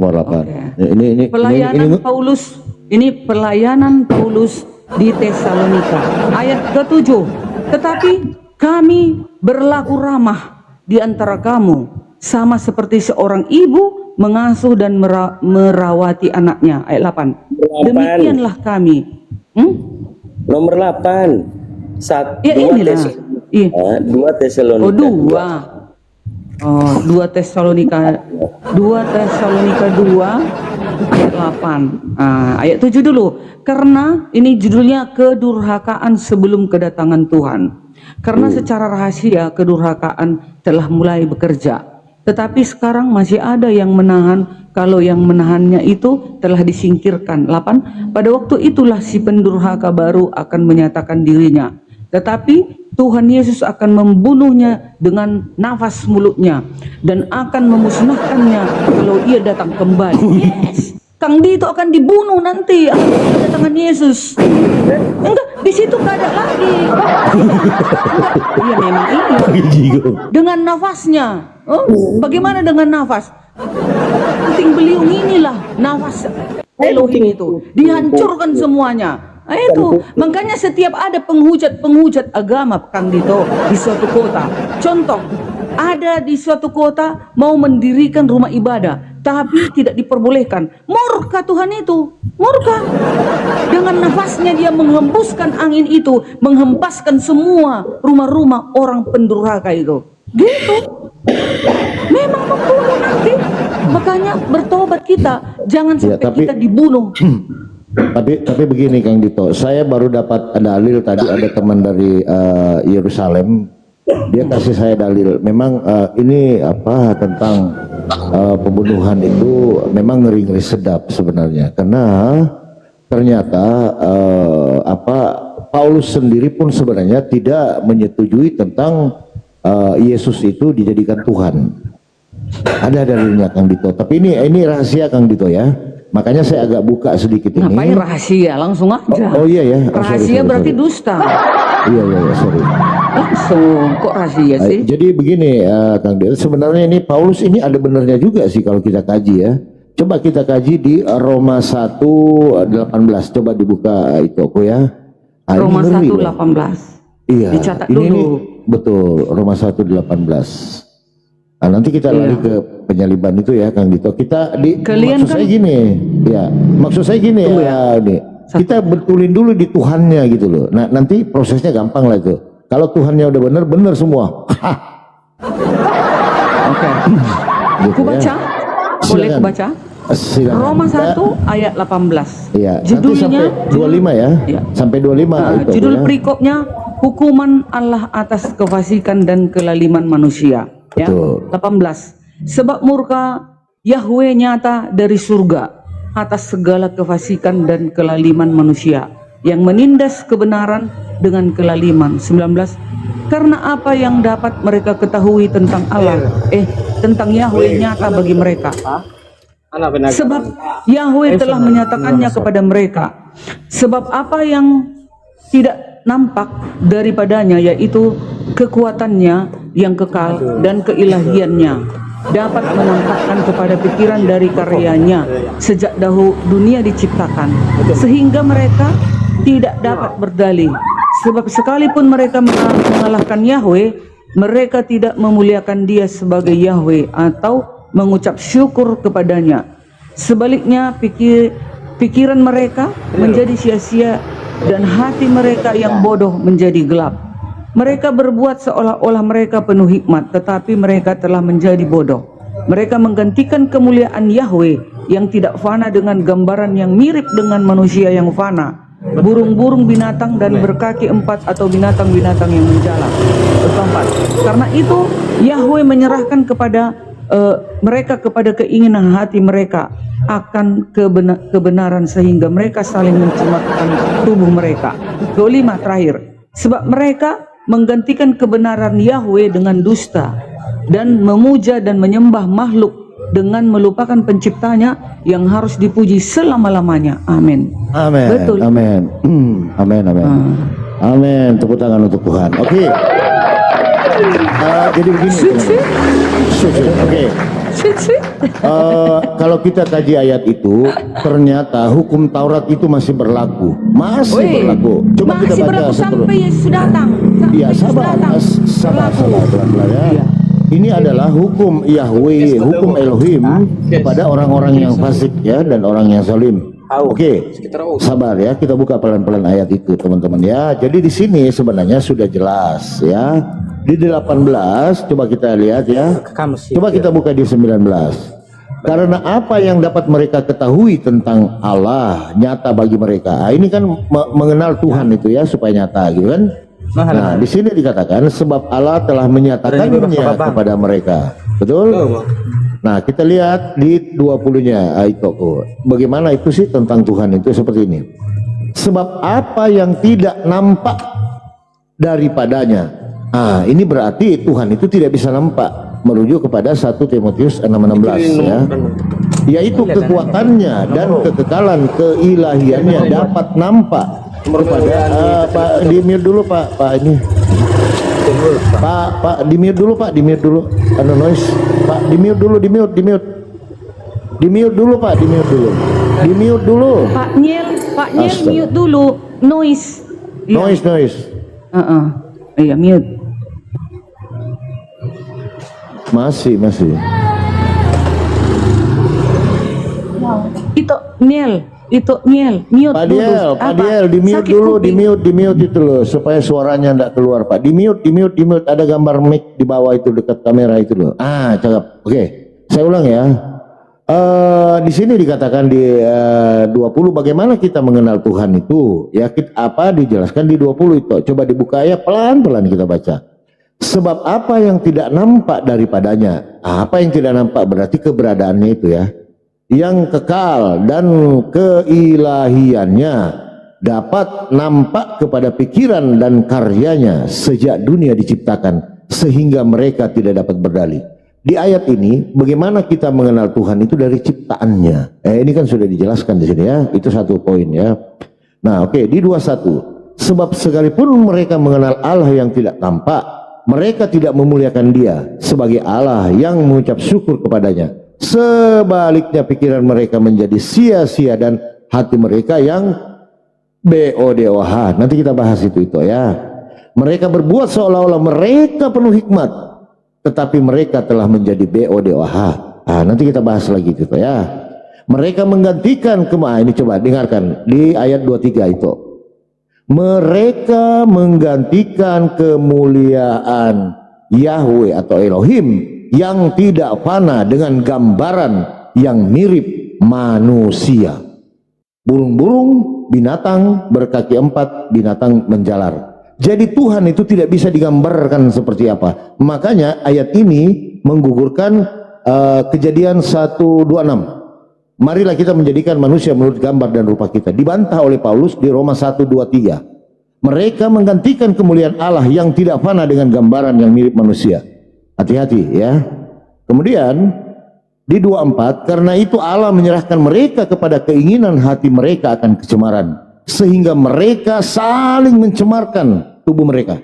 nomor 8. Okay. Ini pelayanan Paulus, ini pelayanan Paulus di Tesalonika. Ayat ke-7. Tetapi kami berlaku ramah di antara kamu, sama seperti seorang ibu mengasuh dan merawati anaknya. Ayat 8. Demikianlah kami. Nomor 8. Ya inilah. 2 Tesalonika. Oh, 2. Oh, 2 Tesalonika 2 ayat 8. Ayat 7 dulu. Karena ini judulnya kedurhakaan sebelum kedatangan Tuhan. Karena secara rahasia kedurhakaan telah mulai bekerja. Tetapi sekarang masih ada yang menahan, kalau yang menahannya itu telah disingkirkan. 8. Pada waktu itulah si pendurhaka baru akan menyatakan dirinya. Tetapi Tuhan Yesus akan membunuhnya dengan nafas mulutnya dan akan memusnahkannya kalau ia datang kembali. Yes, Kang Dito akan dibunuh nanti kedatangan Yesus. Enggak, di situ nggak ada lagi. Iya memang iya. Dengan nafasnya. Oh, bagaimana dengan nafas? Penting beliau inilah nafas Elohim itu dihancurkan semuanya. Itu makanya setiap ada penghujat agama, Kang Dito, di suatu kota. Contoh, ada di suatu kota mau mendirikan rumah ibadah, tapi tidak diperbolehkan. Murka Tuhan itu, murka. Dengan nafasnya dia menghembuskan angin itu, menghempaskan semua rumah-rumah orang pendurhaka itu. Gitu. Memang membunuh nanti. Makanya bertobat kita, jangan sampai kita dibunuh. Tapi begini Kang Dito, saya baru dapat dalil tadi, ada teman dari Yerusalem, dia kasih saya dalil. Memang ini apa tentang pembunuhan itu memang ngeri-ngeri sedap sebenarnya, karena ternyata Paulus sendiri pun sebenarnya tidak menyetujui tentang Yesus itu dijadikan Tuhan. Ada dalilnya Kang Dito, tapi ini rahasia Kang Dito ya. Makanya saya agak buka sedikit ini. Ngapain rahasia? Langsung aja. Oh iya ya. Rahasia berarti dusta. Iya sorry. Langsung kok rahasia sih? Jadi begini Kang Dito, sebenarnya ini Paulus ini ada benernya juga sih kalau kita kaji ya. Coba kita kaji di Roma 1:18. Coba dibuka itu aku ya. Roma 1:18. Iya. Dicatat ini dulu. Betul, Roma 1:18. Nah, nanti kita lari ke penyaliban itu ya Kang Dito. Kita maksud saya gini, ya. Maksud saya gini ya, ini. Kita betulin dulu di Tuhannya gitu loh. Nah, nanti prosesnya gampang lah itu. Kalau Tuhannya udah benar semua. Oke. Gitu Aku baca. Ya. Boleh aku baca? Silakan. Roma 1 ayat 18. Iya, judulnya sampai 25 ya. Iya. Sampai 25 itu. Judul ya. perikopnya hukuman Allah atas kefasikan dan kelaliman manusia. Ya, 18. Sebab murka Yahweh nyata dari surga atas segala kefasikan dan kelaliman manusia yang menindas kebenaran dengan kelaliman. 19. Karena apa yang dapat mereka ketahui tentang Allah, tentang Yahweh nyata bagi mereka. Sebab Yahweh telah menyatakannya kepada mereka. Sebab apa yang tidak nampak daripadanya, yaitu kekuatannya yang kekal dan keilahiannya, dapat menampakkan kepada pikiran dari karyanya sejak dahulu dunia diciptakan, sehingga mereka tidak dapat berdalih. Sebab sekalipun mereka mengalahkan Yahweh, mereka tidak memuliakan Dia sebagai Yahweh atau mengucap syukur kepadanya. Sebaliknya pikiran mereka menjadi sia-sia dan hati mereka yang bodoh menjadi gelap. Mereka berbuat seolah-olah mereka penuh hikmat, tetapi mereka telah menjadi bodoh. Mereka menggantikan kemuliaan Yahweh yang tidak fana dengan gambaran yang mirip dengan manusia yang fana, burung-burung, binatang dan berkaki 4 atau binatang-binatang yang menjalar. 4. Karena itu Yahweh menyerahkan kepada mereka kepada keinginan hati mereka akan kebenaran, sehingga mereka saling mencemarkan tubuh mereka. 5 terakhir. Sebab mereka menggantikan kebenaran Yahweh dengan dusta dan memuja dan menyembah makhluk dengan melupakan penciptanya yang harus dipuji selama-lamanya. Amin. Amin. Betul. Amin. Amin. Amin. Tepuk tangan untuk Tuhan. Oke. Jadi begini. Oke. Kalau kita kaji ayat itu, ternyata hukum Taurat itu masih berlaku, berlaku. Coba kita masih baca berlaku sampai Yesus datang. Iya, sabar, pelan-pelan ya. Iya. Ini adalah hukum Yahweh, hukum Elohim kepada orang-orang yang fasik ya dan orang yang zalim. Oke, sabar ya, kita buka pelan-pelan ayat itu teman-teman ya. Jadi di sini sebenarnya sudah jelas ya. Di 18 coba kita lihat ya. Coba kita buka di 19. Karena apa yang dapat mereka ketahui tentang Allah nyata bagi mereka. Ini kan mengenal Tuhan itu ya supaya nyata gitu kan. Nah, di sini dikatakan sebab Allah telah menyatakannya kepada mereka. Betul? Nah, kita lihat di 20-nya itu. Bagaimana itu sih tentang Tuhan itu seperti ini. Sebab apa yang tidak nampak daripadanya. Ah, ini berarti Tuhan itu tidak bisa nampak, merujuk kepada 1 Timotius 6:16 ya. Yaitu kekuatannya dan kekekalan keilahiannya dapat nampak kepada Pak di mute dulu Pak ini Pak di mute dulu Pak, di mute dulu noise Pak, di mute dulu, di mute dulu Pak, di mute dulu Pak Nyel mute dulu noise. Iya mute. Masih itu Nyel mute Pak dulu. Diel di mute itu loh supaya suaranya enggak keluar Pak. Di mute ada gambar mic di bawah itu dekat kamera itu loh. Ah, cakep. Oke. Saya ulang ya. Di sini dikatakan di 20 bagaimana kita mengenal Tuhan itu. Ya, dijelaskan di 20 itu. Coba dibuka ya pelan-pelan kita baca. Sebab apa yang tidak nampak daripadanya. Apa yang tidak nampak berarti keberadaannya itu ya. Yang kekal dan keilahiannya dapat nampak kepada pikiran dan karyanya sejak dunia diciptakan sehingga mereka tidak dapat berdalih. Di ayat ini bagaimana kita mengenal Tuhan itu dari ciptaannya. Ini kan sudah dijelaskan di sini ya. Itu satu poin ya. Nah, oke, di 21. Sebab sekalipun mereka mengenal Allah yang tidak tampak, mereka tidak memuliakan Dia sebagai Allah yang mengucap syukur kepadanya. Sebaliknya pikiran mereka menjadi sia-sia dan hati mereka yang BODOH. Nanti kita bahas itu ya. Mereka berbuat seolah-olah mereka penuh hikmat, tetapi mereka telah menjadi BODOH. Nanti kita bahas lagi itu ya. Mereka menggantikan ini coba dengarkan di ayat 23 itu. Mereka menggantikan kemuliaan Yahweh atau Elohim yang tidak fana dengan gambaran yang mirip manusia. Burung-burung, binatang berkaki 4, binatang menjalar. Jadi Tuhan itu tidak bisa digambarkan seperti apa. Makanya ayat ini menggugurkan Kejadian 1:26. Marilah kita menjadikan manusia menurut gambar dan rupa kita. Dibantah oleh Paulus di Roma 1:23. Mereka menggantikan kemuliaan Allah yang tidak fana dengan gambaran yang mirip manusia. Hati-hati ya. Kemudian di 24, karena itu Allah menyerahkan mereka kepada keinginan hati mereka akan kecemaran, sehingga mereka saling mencemarkan tubuh mereka.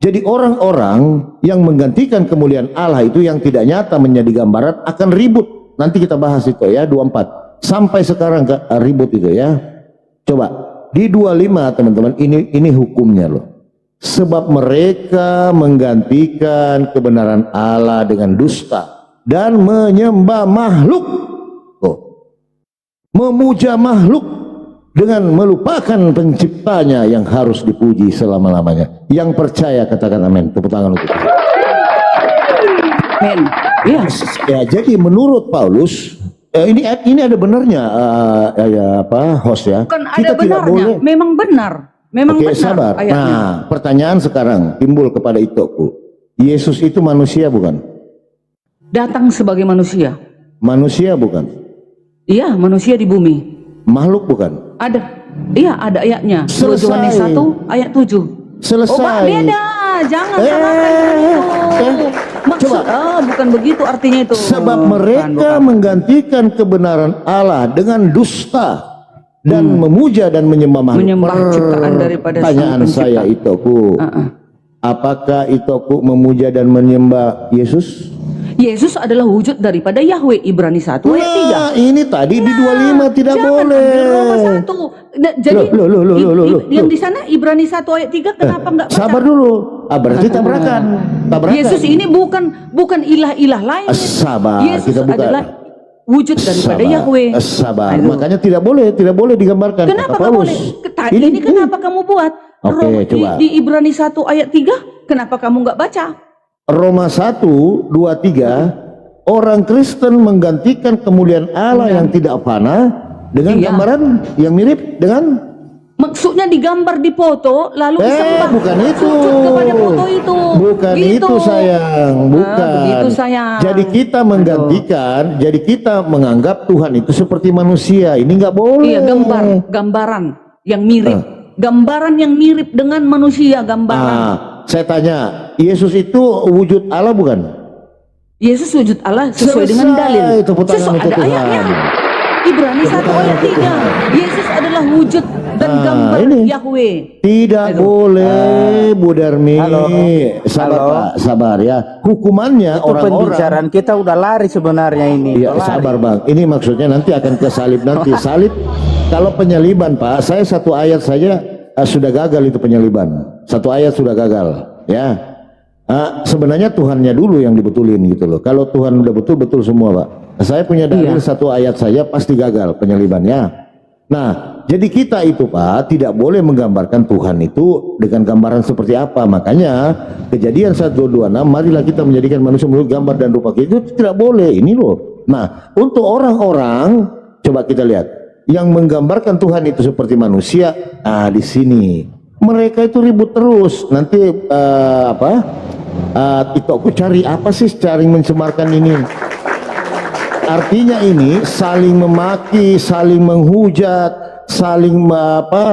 Jadi orang-orang yang menggantikan kemuliaan Allah itu yang tidak nyata menjadi gambaran akan ribut. Nanti kita bahas itu ya 24. Sampai sekarang ribut itu ya. Coba di 25 teman-teman, ini hukumnya loh. Sebab mereka menggantikan kebenaran Allah dengan dusta dan menyembah makhluk, memuja makhluk dengan melupakan penciptanya yang harus dipuji selama-lamanya. Yang percaya katakan amin. Tepuk tangan untuk kita. Amin. Iya. Ya, jadi menurut Paulus ini ada benarnya host ya. Bukan ada benarnya, memang benar. Memang Oke, benar sabar. ayatnya. Nah, pertanyaan sekarang timbul kepada Itoku. Yesus itu manusia bukan? Datang sebagai manusia. Manusia bukan? Iya, manusia di bumi. Makhluk bukan? Ada. Iya, ada ayatnya. 2 Selesai. Yohanes 1 ayat 7. Selesai. Oh, Pak, beda. Jangan salahkan itu. Maksud, bukan begitu artinya itu. Sebab mereka menggantikan kebenaran Allah dengan dusta dan memuja dan menyembah makhluk. Menyembah ciptaan daripada Sang Pertanyaan Pencipta. saya Itoku. Apakah Itoku memuja dan menyembah Yesus? Yesus adalah wujud daripada Yahweh, Ibrani 1 ayat 3. Nah, ini tadi di 25 tidak Jangan boleh. ambil Roma 1. Nah, jadi Loh. yang di sana Ibrani 1 ayat 3 kenapa enggak baca? Sabar dulu. Berarti tabrakan. Yesus ini bukan ilah-ilah lain. Sabar, Yesus kita buka. adalah wujud daripada Yahweh. Sabar. Aduh. Makanya tidak boleh digambarkan. Kenapa kata nggak Paulus. boleh? Ini kenapa kamu buat? Oke, coba. Di Ibrani 1 ayat 3, kenapa kamu nggak baca? Roma 1, 2, 3, orang Kristen menggantikan kemuliaan Allah yang tidak fana dengan Iya. gambaran yang mirip dengan Maksudnya digambar di foto lalu disembah. bukan itu. Sujud kepada foto itu. Bukan Gitu. itu sayang, bukan. Begitu sayang. Jadi kita menggantikan, jadi kita menganggap Tuhan itu seperti manusia. Ini nggak boleh. Iya, gambaran yang mirip. Gambaran yang mirip dengan manusia, gambaran. Saya tanya, Yesus itu wujud Allah bukan? Yesus wujud Allah sesuai Selesai, dengan dalil. tepuk tangan untuk Ada Tuhan. ayatnya. Ibrani 1 ayat 3. Yesus adalah wujud dan gambar ini. Yahweh. Tidak boleh, Bu Darmi. Halo. Sabar Halo. Pak, sabar ya. Hukumannya Itu orang-orang. pembicaraan kita udah lari sebenarnya ini. Iya, Udah lari. sabar Bang. Ini maksudnya nanti akan ke salib nanti. Salib kalau penyaliban Pak, saya satu ayat saja sudah gagal itu penyaliban. Satu ayat sudah gagal, ya. Sebenarnya Tuhannya dulu yang dibetulin gitu loh. Kalau Tuhan udah betul semua Pak. Saya punya dalil satu ayat saja pasti gagal penyalibannya. Nah, jadi kita itu Pak tidak boleh menggambarkan Tuhan itu dengan gambaran seperti apa. Makanya Kejadian 1:26, marilah kita menjadikan manusia menurut gambar dan rupa kita, itu tidak boleh. Ini loh. Nah, untuk orang-orang coba kita lihat yang menggambarkan Tuhan itu seperti manusia. Di sini mereka itu ribut terus. Nanti itu aku cari apa sih, cari mencemarkan ini. Artinya ini saling memaki, saling menghujat, saling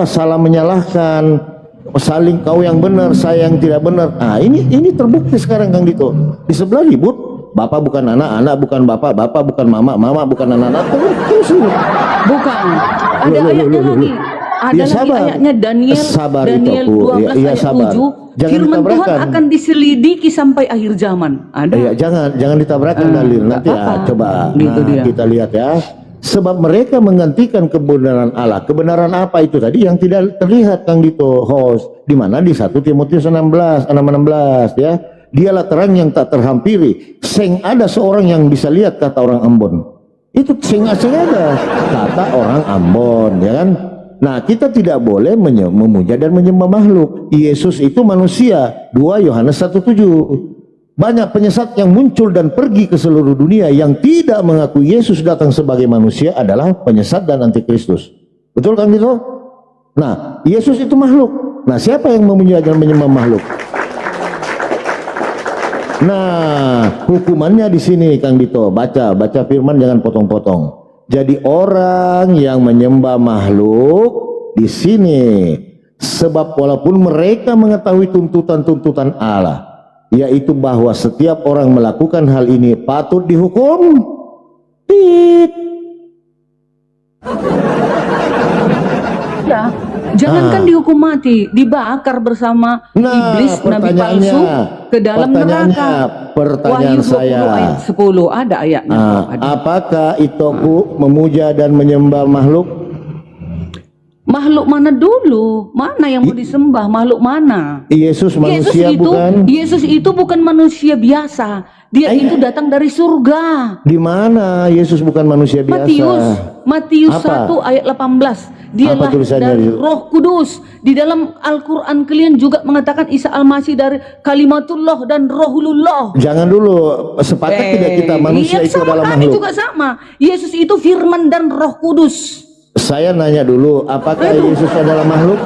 salah menyalahkan, saling kau yang benar, saya yang tidak benar. Ini terbukti sekarang Kang Dito. Di sebelah ribut, bapak bukan anak, anak bukan bapak, bapak bukan mama, mama bukan anak-anak. Terus ribut. Bukan. Ada ayatnya lagi. Ada lagi ayatnya Daniel 12 ayat 7. Firman Tuhan akan diselidiki sampai akhir zaman. Ada. Iya, jangan ditabrakkan dalil. Nanti coba Gitu dia. kita lihat ya. Sebab mereka menggantikan kebenaran Allah. Kebenaran apa itu tadi yang tidak terlihat Kang Dito host? Di mana di 1 Timotius 16 ya. Dialah terang yang tak terhampiri. Seng ada seorang yang bisa lihat, kata orang Ambon. Itu seng ada kata orang Ambon, ya kan? Nah, kita tidak boleh memuja dan menyembah makhluk. Yesus itu manusia. 2 Yohanes 1:7. Banyak penyesat yang muncul dan pergi ke seluruh dunia yang tidak mengakui Yesus datang sebagai manusia adalah penyesat dan antikristus. Betul kan gitu? Nah, Yesus itu makhluk. Nah, siapa yang memuja dan menyembah makhluk? Nah, hukumannya di sini Kang Dito. Baca firman, jangan potong-potong. Jadi orang yang menyembah makhluk di sini, sebab walaupun mereka mengetahui tuntutan-tuntutan Allah, yaitu bahwa setiap orang melakukan hal ini patut dihukum. Ya, jangankan dihukum mati, dibakar bersama iblis nabi palsu ke dalam neraka. Pertanyaan Wahyu 20 saya, ayat 10 ada ayatnya. apakah Itoku memuja dan menyembah makhluk? Makhluk mana dulu? Mana yang mau disembah? Makhluk mana? Yesus manusia bukan? Yesus itu bukan manusia biasa. Dia itu datang dari surga. Di mana Yesus bukan manusia biasa? Matius Apa? 1 ayat 18. Dialah tulisannya dari di- Roh Kudus. Di dalam Al-Qur'an kalian juga mengatakan Isa Al-Masih dari kalimatullah dan rohulullah. Jangan dulu, sepakat tidak kita manusia itu sama adalah kami makhluk? juga sama. Yesus itu firman dan Roh Kudus. Saya nanya dulu, apakah Yesus adalah makhluk?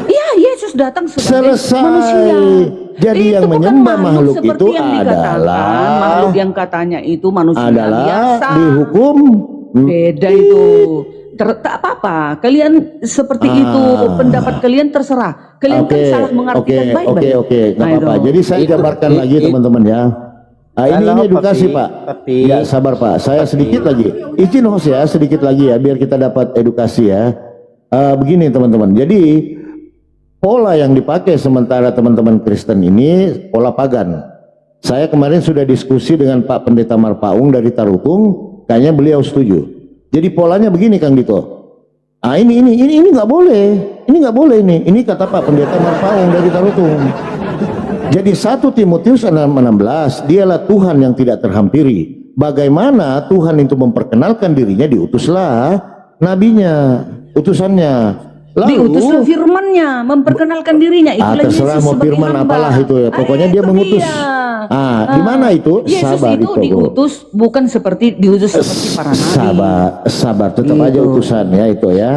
Iya, Yesus datang sebagai Selesai. manusia. Jadi Itu yang bukan menyembah makhluk seperti itu yang dikatakan. adalah- makhluk yang katanya itu manusia Adalah biasa. dihukum. Beda itu. Tak apa-apa. Kalian seperti itu, pendapat kalian terserah. Kalian kan salah mengartikan baik-baik. Oke, nggak Nah, apa-apa. itu. Jadi saya gambarkan lagi teman-teman ya. Ini Halo, edukasi Papi. Pak. Papi. Ya sabar Pak. Saya sedikit lagi. Izin host ya, sedikit lagi ya, biar kita dapat edukasi ya. Begini teman-teman. Jadi pola yang dipakai sementara teman-teman Kristen ini pola pagan. Saya kemarin sudah diskusi dengan Pak Pendeta Marpaung dari Tarutung, kayaknya beliau setuju. Jadi polanya begini Kang Dito. Ah ini nggak boleh, ini kata Pak Pendeta Marpaung dari Tarutung. Jadi 1 Timotius 6:16, dialah Tuhan yang tidak terhampiri. Bagaimana Tuhan itu memperkenalkan dirinya, diutuslah nabinya, utusannya. Diutuslah firman-Nya, memperkenalkan dirinya. Itulah terserah Yesus mau sebagai firman hamba. apalah itu ya. Pokoknya dia Itu mengutus. dia. Di mana itu? Yesus Sabar itu diutus bukan seperti diutus seperti para nabi. Sabar, tetap aja Gitu. utusan ya itu ya.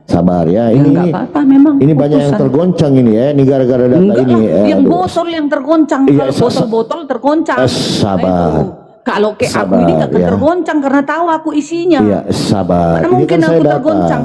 Sabar ya. Ini Enggak apa-apa memang. ini banyak yang utusan. tergoncang ini ya. Ini gara-gara data Enggak ini. lah, yang Aduh. botol yang tergoncang. Iya, Kalau botol-botol tergoncang. sabar. Nah, itu. Kalau kayak aku Sabar, ini gak akan ya. tergoncang karena tahu aku isinya. Iya, sabar. Mana Ini mungkin kan saya aku data. tergoncang.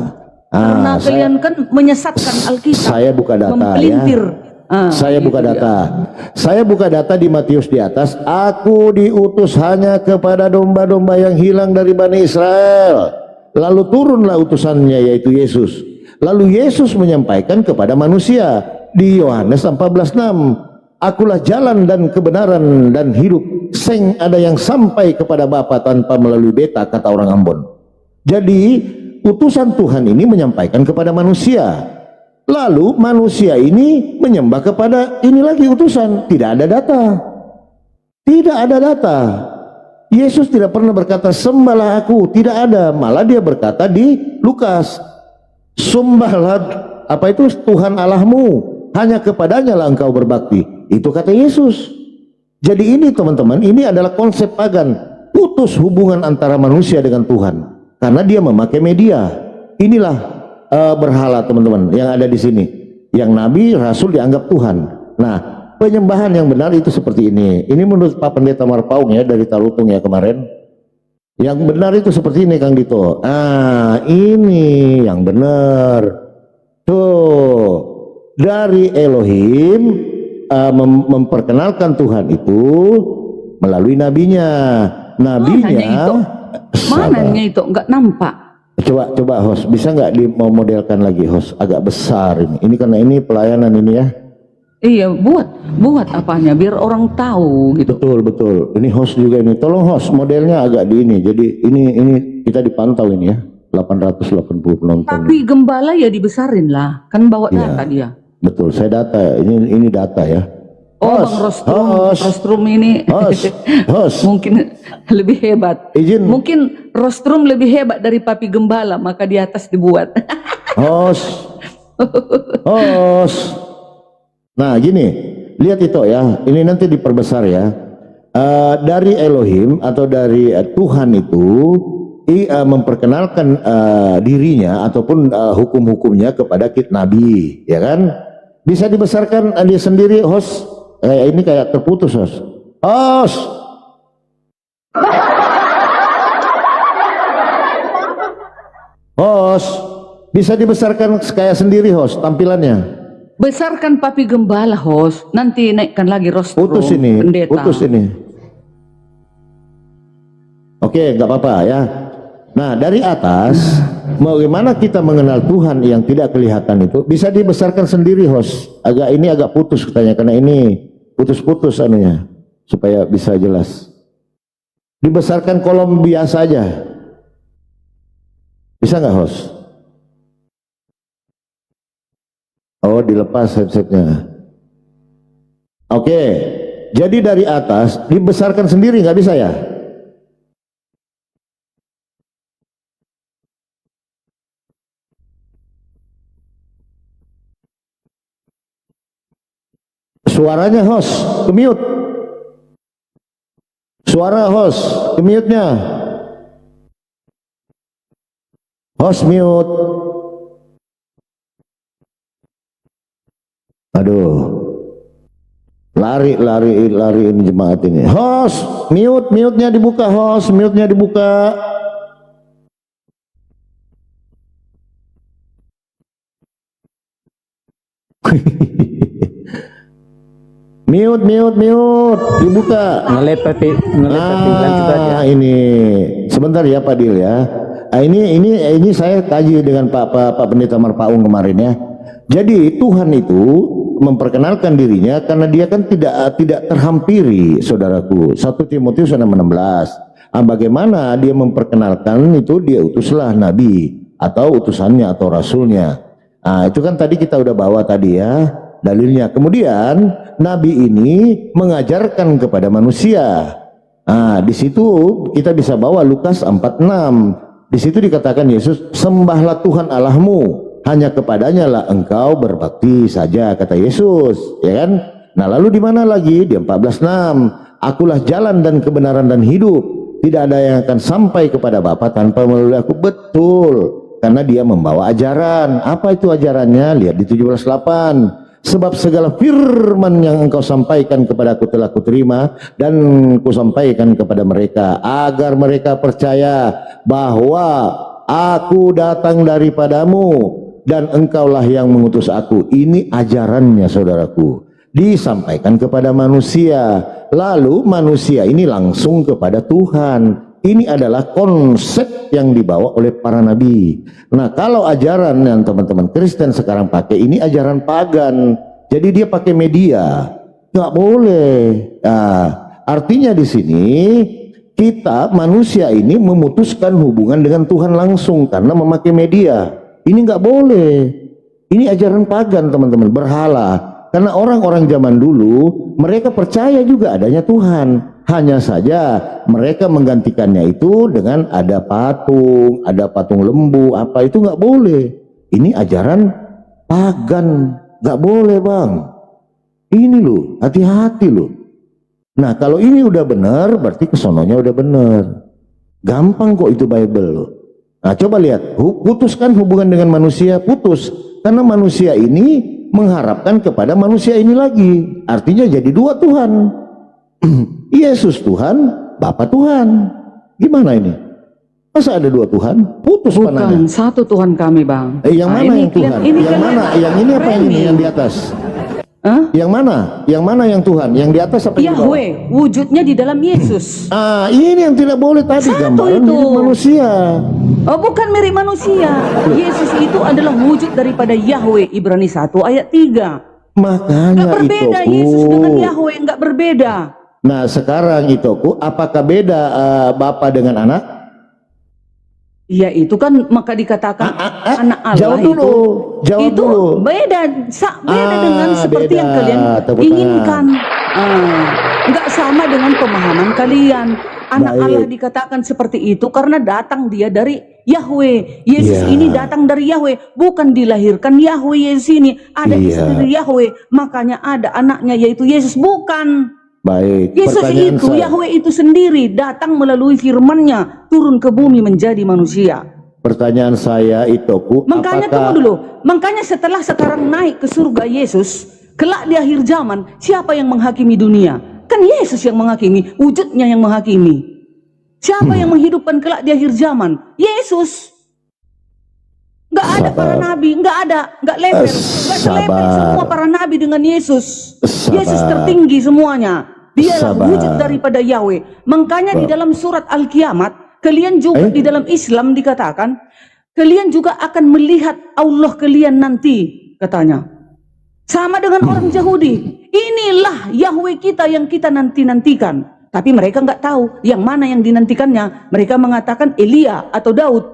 Karena kalian kan menyesatkan Alkitab. Saya buka data mempelintir. ya. Saya buka gitu data. ya. Saya buka data di Matius di atas. Aku diutus hanya kepada domba-domba yang hilang dari Bani Israel. Lalu turunlah utusannya yaitu Yesus. Lalu Yesus menyampaikan kepada manusia di Yohanes 14:6. Akulah jalan dan kebenaran dan hidup. Seng ada yang sampai kepada Bapa tanpa melalui beta, kata orang Ambon. Jadi utusan Tuhan ini menyampaikan kepada manusia. Lalu manusia ini menyembah kepada ini lagi utusan. Tidak ada data. Tidak ada data. Yesus tidak pernah berkata sembahlah aku. Tidak ada. Malah dia berkata di Lukas, sembahlah apa itu Tuhan Allahmu. Hanya kepadanya lah engkau berbakti. Itu kata Yesus. Jadi ini teman-teman, ini adalah konsep pagan. Putus hubungan antara manusia dengan Tuhan. Karena dia memakai media. Inilah berhala teman-teman yang ada di sini. Yang nabi, rasul dianggap Tuhan. Nah, penyembahan yang benar itu seperti ini. Ini menurut Pak Pendeta Marpaung ya dari Tarutung ya kemarin. Yang benar itu seperti ini Kang Dito. Ini yang benar. Tuh, dari Elohim memperkenalkan Tuhan itu melalui nabinya. Nabinya Mananya itu enggak nampak. Coba host, bisa nggak dimodelkan lagi host, agak besar ini. Ini karena ini pelayanan ini ya. Iya, buat apanya biar orang tahu gitu. Betul. Ini host juga ini. Tolong host modelnya agak di ini. Jadi ini kita dipantau ini ya. 880 penonton. Tapi gembala ya dibesarin lah. Kan bawa Iya. data dia. Betul, saya data. Ini data ya. Oh, Host, Bang Rostrum ini host. mungkin lebih hebat. Izin. Mungkin Rostrum lebih hebat dari Papi Gembala, maka di atas dibuat. Host. Nah gini, lihat itu ya. Ini nanti diperbesar ya. Dari Elohim atau dari Tuhan itu memperkenalkan dirinya ataupun hukum-hukumnya kepada nabi, ya kan? Bisa dibesarkan dia sendiri host. Kayak ini kayak terputus host. Host, bisa dibesarkan kayak sendiri host tampilannya. Besarkan Papi Gembala, host. Nanti naikkan lagi Rostrum. Putus ini, pendeta. putus ini. Oke, nggak apa-apa ya. Nah, dari atas, bagaimana kita mengenal Tuhan yang tidak kelihatan itu bisa dibesarkan sendiri host. Ini agak putus katanya karena ini putus-putus anunya supaya bisa jelas. Dibesarkan kolom biasa aja. Bisa nggak host? Oh, dilepas headsetnya. Oke, jadi dari atas dibesarkan sendiri nggak bisa ya? Suaranya host, ke-mute. Suara host, ke-mute-nya. Host mute. Aduh. Lari ini jemaat ini. Host, mute-nya dibuka, host, mute-nya dibuka. Mute, dibuka. Ngelepet lanjut aja. Ini sebentar ya Pak Dil ya. Ini saya kaji dengan Pak Pendeta Marpaung kemarin ya. Jadi Tuhan itu memperkenalkan dirinya karena dia kan tidak terhampiri, saudaraku. 1 Timotius 6:16. Bagaimana dia memperkenalkan itu? Dia utuslah nabi atau utusannya atau rasulnya. Itu kan tadi kita udah bawa tadi ya dalilnya. Kemudian nabi ini mengajarkan kepada manusia. Di situ kita bisa bawa Lukas 4:6. Di situ dikatakan Yesus, sembahlah Tuhan Allahmu, hanya kepadanya lah engkau berbakti saja, kata Yesus, ya kan? Nah, lalu di mana lagi? Di 14:6. Akulah jalan dan kebenaran dan hidup. Tidak ada yang akan sampai kepada Bapa tanpa melalui aku. Betul, karena dia membawa ajaran. Apa itu ajarannya? Lihat di 17:8. Sebab segala firman yang engkau sampaikan kepadaku telah kuterima dan kusampaikan kepada mereka, agar mereka percaya bahwa aku datang daripadamu dan engkaulah yang mengutus aku. Ini ajarannya, saudaraku, disampaikan kepada manusia, lalu manusia ini langsung kepada Tuhan. Ini adalah konsep yang dibawa oleh para nabi. Nah, kalau ajaran yang teman-teman Kristen sekarang pakai, ini ajaran pagan. Jadi dia pakai media, nggak boleh. Artinya di sini kita manusia ini memutuskan hubungan dengan Tuhan langsung karena memakai media. Ini nggak boleh. Ini ajaran pagan, teman-teman, berhala. Karena orang-orang zaman dulu mereka percaya juga adanya Tuhan. Hanya saja mereka menggantikannya itu dengan ada patung lembu, apa itu nggak boleh. Ini ajaran pagan, nggak boleh, Bang. Ini loh, hati-hati loh. Nah, kalau ini udah benar, berarti kesononya udah benar. Gampang kok itu Bible loh. Nah, coba lihat, putuskan hubungan dengan manusia, putus. Karena manusia ini mengharapkan kepada manusia ini lagi. Artinya jadi dua Tuhan. Yesus Tuhan, Bapa Tuhan. Gimana ini? Masa ada dua Tuhan? Putus Bukan panahnya. satu Tuhan kami, Bang. Yang mana yang Tuhan? Yang mana? Yang ini apa yang ini? Yang di atas? Yang mana? Yang mana yang Tuhan? Yang di atas apa yang di bawah? Yahweh, wujudnya di dalam Yesus. Ini yang tidak boleh tadi, Satu gambaran itu. mirip manusia. Oh, bukan mirip manusia. Yesus itu adalah wujud daripada Yahweh. Ibrani 1 ayat 3. Makanya Nggak berbeda itu Yesus dengan Yahweh, nggak berbeda. Nah, sekarang itu apakah beda Bapa dengan anak? Ya, itu kan maka dikatakan anak Allah Jawab dulu. Jawab itu dulu. beda dengan seperti beda. yang kalian Tepuk inginkan. Nggak sama dengan pemahaman kalian. Anak Baik. Allah dikatakan seperti itu karena datang dia dari Yahweh. Yesus Iya. ini datang dari Yahweh, bukan dilahirkan Yahweh. Yesus ini ada Iya. istri dari Yahweh, makanya ada anaknya yaitu Yesus. Bukan. Baik. Yesus Pertanyaan itu, saya. Yahweh itu sendiri datang melalui firman-Nya turun ke bumi menjadi manusia. Pertanyaan saya itu Makanya tunggu dulu. Makanya setelah sekarang naik ke surga Yesus, kelak di akhir zaman siapa yang menghakimi dunia? Kan Yesus yang menghakimi, wujudnya yang menghakimi. Siapa yang menghidupkan kelak di akhir zaman? Yesus. Nggak ada para nabi, nggak level, nggak selevel semua para nabi dengan Yesus. Yesus tertinggi semuanya. Dialah wujud daripada Yahweh. Makanya di dalam surat Al-Kiamat, kalian juga di dalam Islam dikatakan, kalian juga akan melihat Allah kalian nanti, katanya. Sama dengan orang Yahudi. Inilah Yahweh kita yang kita nantikan. Tapi mereka nggak tahu yang mana yang dinantikannya. Mereka mengatakan Elia atau Daud.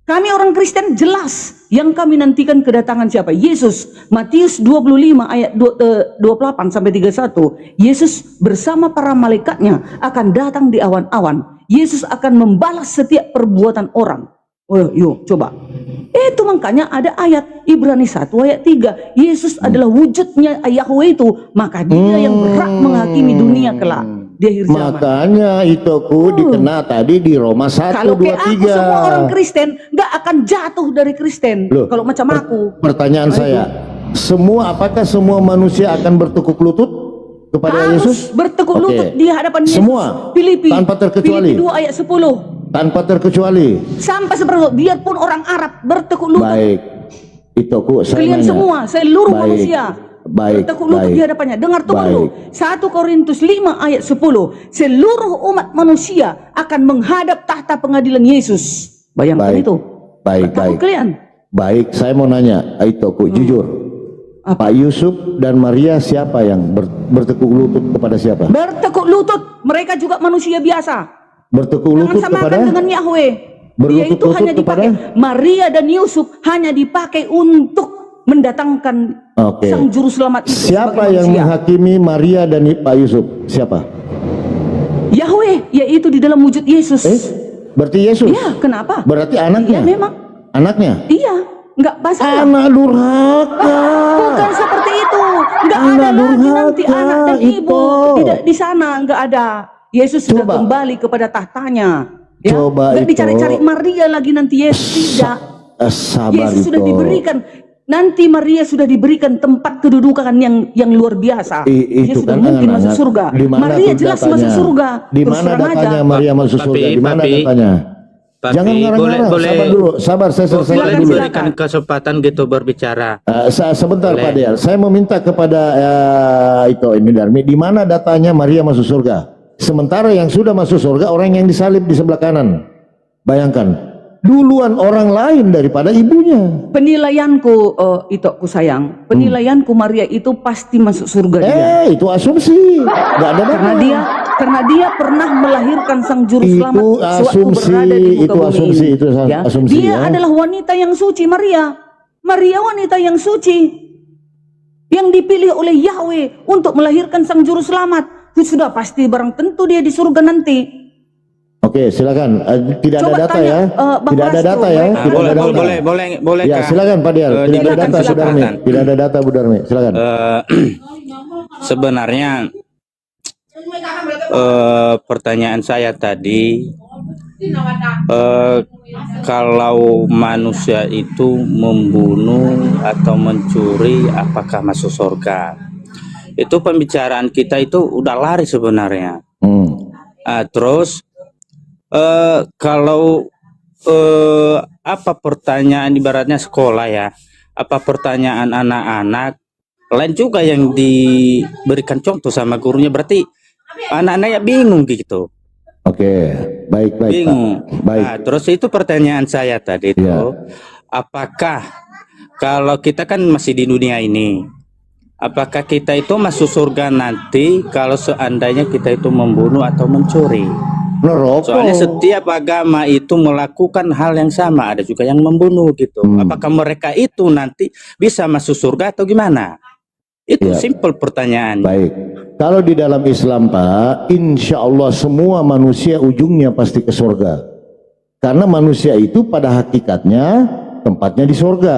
Kami orang Kristen jelas yang kami nantikan kedatangan siapa? Yesus. Matius 25 ayat 28 sampai 31. Yesus bersama para malaikatnya akan datang di awan-awan. Yesus akan membalas setiap perbuatan orang. Oh, yuk coba. Itu makanya ada ayat Ibrani 1 ayat 3. Yesus adalah wujudnya Yahweh itu, maka dia yang berhak menghakimi dunia kelak di akhir zaman. Makanya itu dikena tadi di Roma 1, Kalau 2, kayak aku 3. semua orang Kristen nggak akan jatuh dari Kristen. Loh, kalau macam aku. Pertanyaan saya, apakah semua manusia akan bertekuk lutut kepada Harus Yesus? bertekuk lutut di hadapan Yesus. Semua? Filipi Tanpa terkecuali? Filipi 2 ayat 10. Tanpa terkecuali. Sampai seperti itu, biarpun orang Arab bertekuk lutut. Baik. Itu saya Kalian nanya. semua, seluruh Baik. manusia bertekuk lutut di hadapannya. Dengar tunggu dulu. 1 Korintus 5 ayat 10. Seluruh umat manusia akan menghadap tahta pengadilan Yesus. Bayangkan Baik. itu. Baik. Takut kalian? Baik, saya mau nanya, itu jujur. Pak Yusuf dan Maria siapa yang bertekuk lutut kepada siapa? Bertekuk lutut, mereka juga manusia biasa. Bertekuk Jangan lutut samakan kepada dengan Yahweh. Dia berlutut itu hanya lutut dipakai. kepada? Maria dan Yusuf hanya dipakai untuk mendatangkan Oke. sang juru selamat itu. Siapa sebagai yang manusia. menghakimi Maria dan Pak Yusuf? Siapa? Yahweh, yaitu di dalam wujud Yesus. Berarti Yesus. Iya, kenapa? Berarti Iya, anaknya. memang. Anaknya. Iya, nggak masalah. Anak durhaka. Bukan seperti itu. Nggak Anak ada lagi durhaka, nanti anak dan ibu. Iko. Tidak di sana, nggak ada. Yesus sudah Coba. kembali kepada tahtanya. Ya? Coba, Nggak Iko. dicari-cari Maria lagi nanti. Yesus tidak. Sabar Yesus sudah itu. diberikan. Nanti Maria sudah diberikan tempat kedudukan yang luar biasa. Dia Itu sudah kan mungkin masuk anak-anak. surga. Di mana Maria tuh jelas datanya? masuk surga. Di Terus mana terang aja. datanya Maria masuk surga? Di mana datanya? Jangan ngarang-ngarang. boleh, Sabar dulu. Sabar, saya selesaikan boleh dulu. diberikan kesempatan gitu berbicara. Sebentar Boleh. Pak Dial, saya meminta kepada itu ini Darmi, di mana datanya Maria masuk surga? Sementara yang sudah masuk surga orang yang disalib di sebelah kanan. Bayangkan, duluan orang lain daripada ibunya. Penilaianku itu aku sayang. Penilaianku Maria itu pasti masuk surga dia. Itu asumsi, nggak ada data. Karena dia pernah melahirkan sang juru Itu selamat sewaktu asumsi, berada di muka itu bumi asumsi, ini. itu asumsi, Dia ya. adalah wanita yang suci, Maria. Maria wanita yang suci, yang dipilih oleh Yahweh untuk melahirkan sang juru selamat. Itu sudah pasti barang tentu dia di surga nanti. Oke, silakan. Tidak Coba ada data tanya, ya. Bang Tidak ada Rasto, data ya. mereka- Tidak ada data. boleh Ya, silakan Pak Dial. Tidak ada diberikan data Bu Darmi. kesempatan. Tidak ada data Bu Darmi. Silakan. Sebenarnya pertanyaan saya tadi, kalau manusia itu membunuh atau mencuri, apakah masuk surga? Itu pembicaraan kita itu udah lari sebenarnya. Terus kalau apa pertanyaan ibaratnya sekolah ya, apa pertanyaan anak-anak lain juga yang diberikan contoh sama gurunya, berarti anak-anaknya bingung gitu. Oke, baik Pak. Bingung. Baik. Nah, terus itu pertanyaan saya tadi itu, Ya. apakah kalau kita kan masih di dunia ini, apakah kita itu masuk surga nanti kalau seandainya kita itu membunuh atau mencuri? Neraka. Soalnya setiap agama itu melakukan hal yang sama, ada juga yang membunuh gitu. Apakah mereka itu nanti bisa masuk surga atau gimana? Itu Ya. simple pertanyaan. Baik. Kalau di dalam Islam Pak, insya Allah semua manusia ujungnya pasti ke surga. Karena manusia itu pada hakikatnya tempatnya di surga.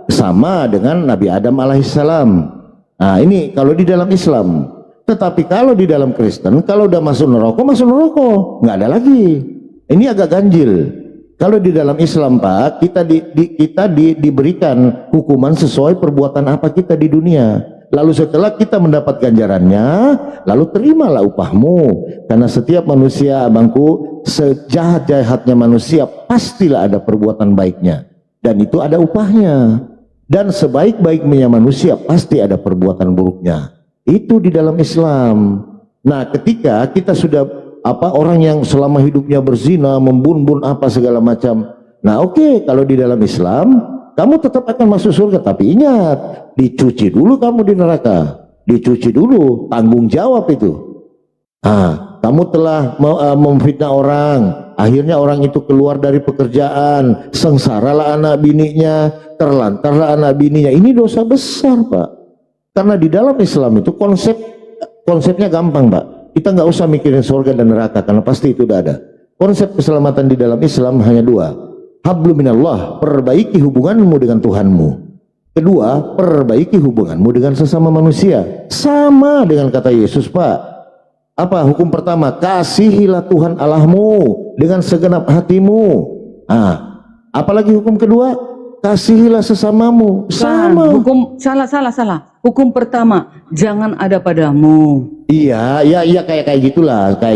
Sama dengan Nabi Adam alaihissalam. Nah ini kalau di dalam Islam. Tetapi kalau di dalam Kristen, kalau udah masuk neraka, nggak ada lagi. Ini agak ganjil. Kalau di dalam Islam Pak, kita diberikan hukuman sesuai perbuatan apa kita di dunia. Lalu setelah kita mendapat ganjarannya, lalu terimalah upahmu. Karena setiap manusia, abangku, sejahat-jahatnya manusia pastilah ada perbuatan baiknya. Dan itu ada upahnya. Dan sebaik-baiknya manusia pasti ada perbuatan buruknya. Itu di dalam Islam. Nah, ketika kita sudah orang yang selama hidupnya berzina, membun-bun apa segala macam. Nah, oke, kalau di dalam Islam kamu tetap akan masuk surga, tapi ingat, dicuci dulu kamu di neraka. Dicuci dulu, tanggung jawab itu. Kamu telah memfitnah orang, akhirnya orang itu keluar dari pekerjaan, sengsaralah anak bininya, terlantarlah anak bininya. Ini dosa besar, Pak. Karena di dalam Islam itu konsepnya gampang, Pak. Kita nggak usah mikirin surga dan neraka karena pasti itu udah ada. Konsep keselamatan di dalam Islam hanya dua. Hablum minallah, perbaiki hubunganmu dengan Tuhanmu. Kedua, perbaiki hubunganmu dengan sesama manusia. Sama dengan kata Yesus, Pak. Apa hukum pertama? Kasihilah Tuhan Allahmu dengan segenap hatimu. Apalagi hukum kedua? Kasihilah sesamamu. Sama. Hukum salah. Hukum pertama, jangan ada padamu. Iya, kayak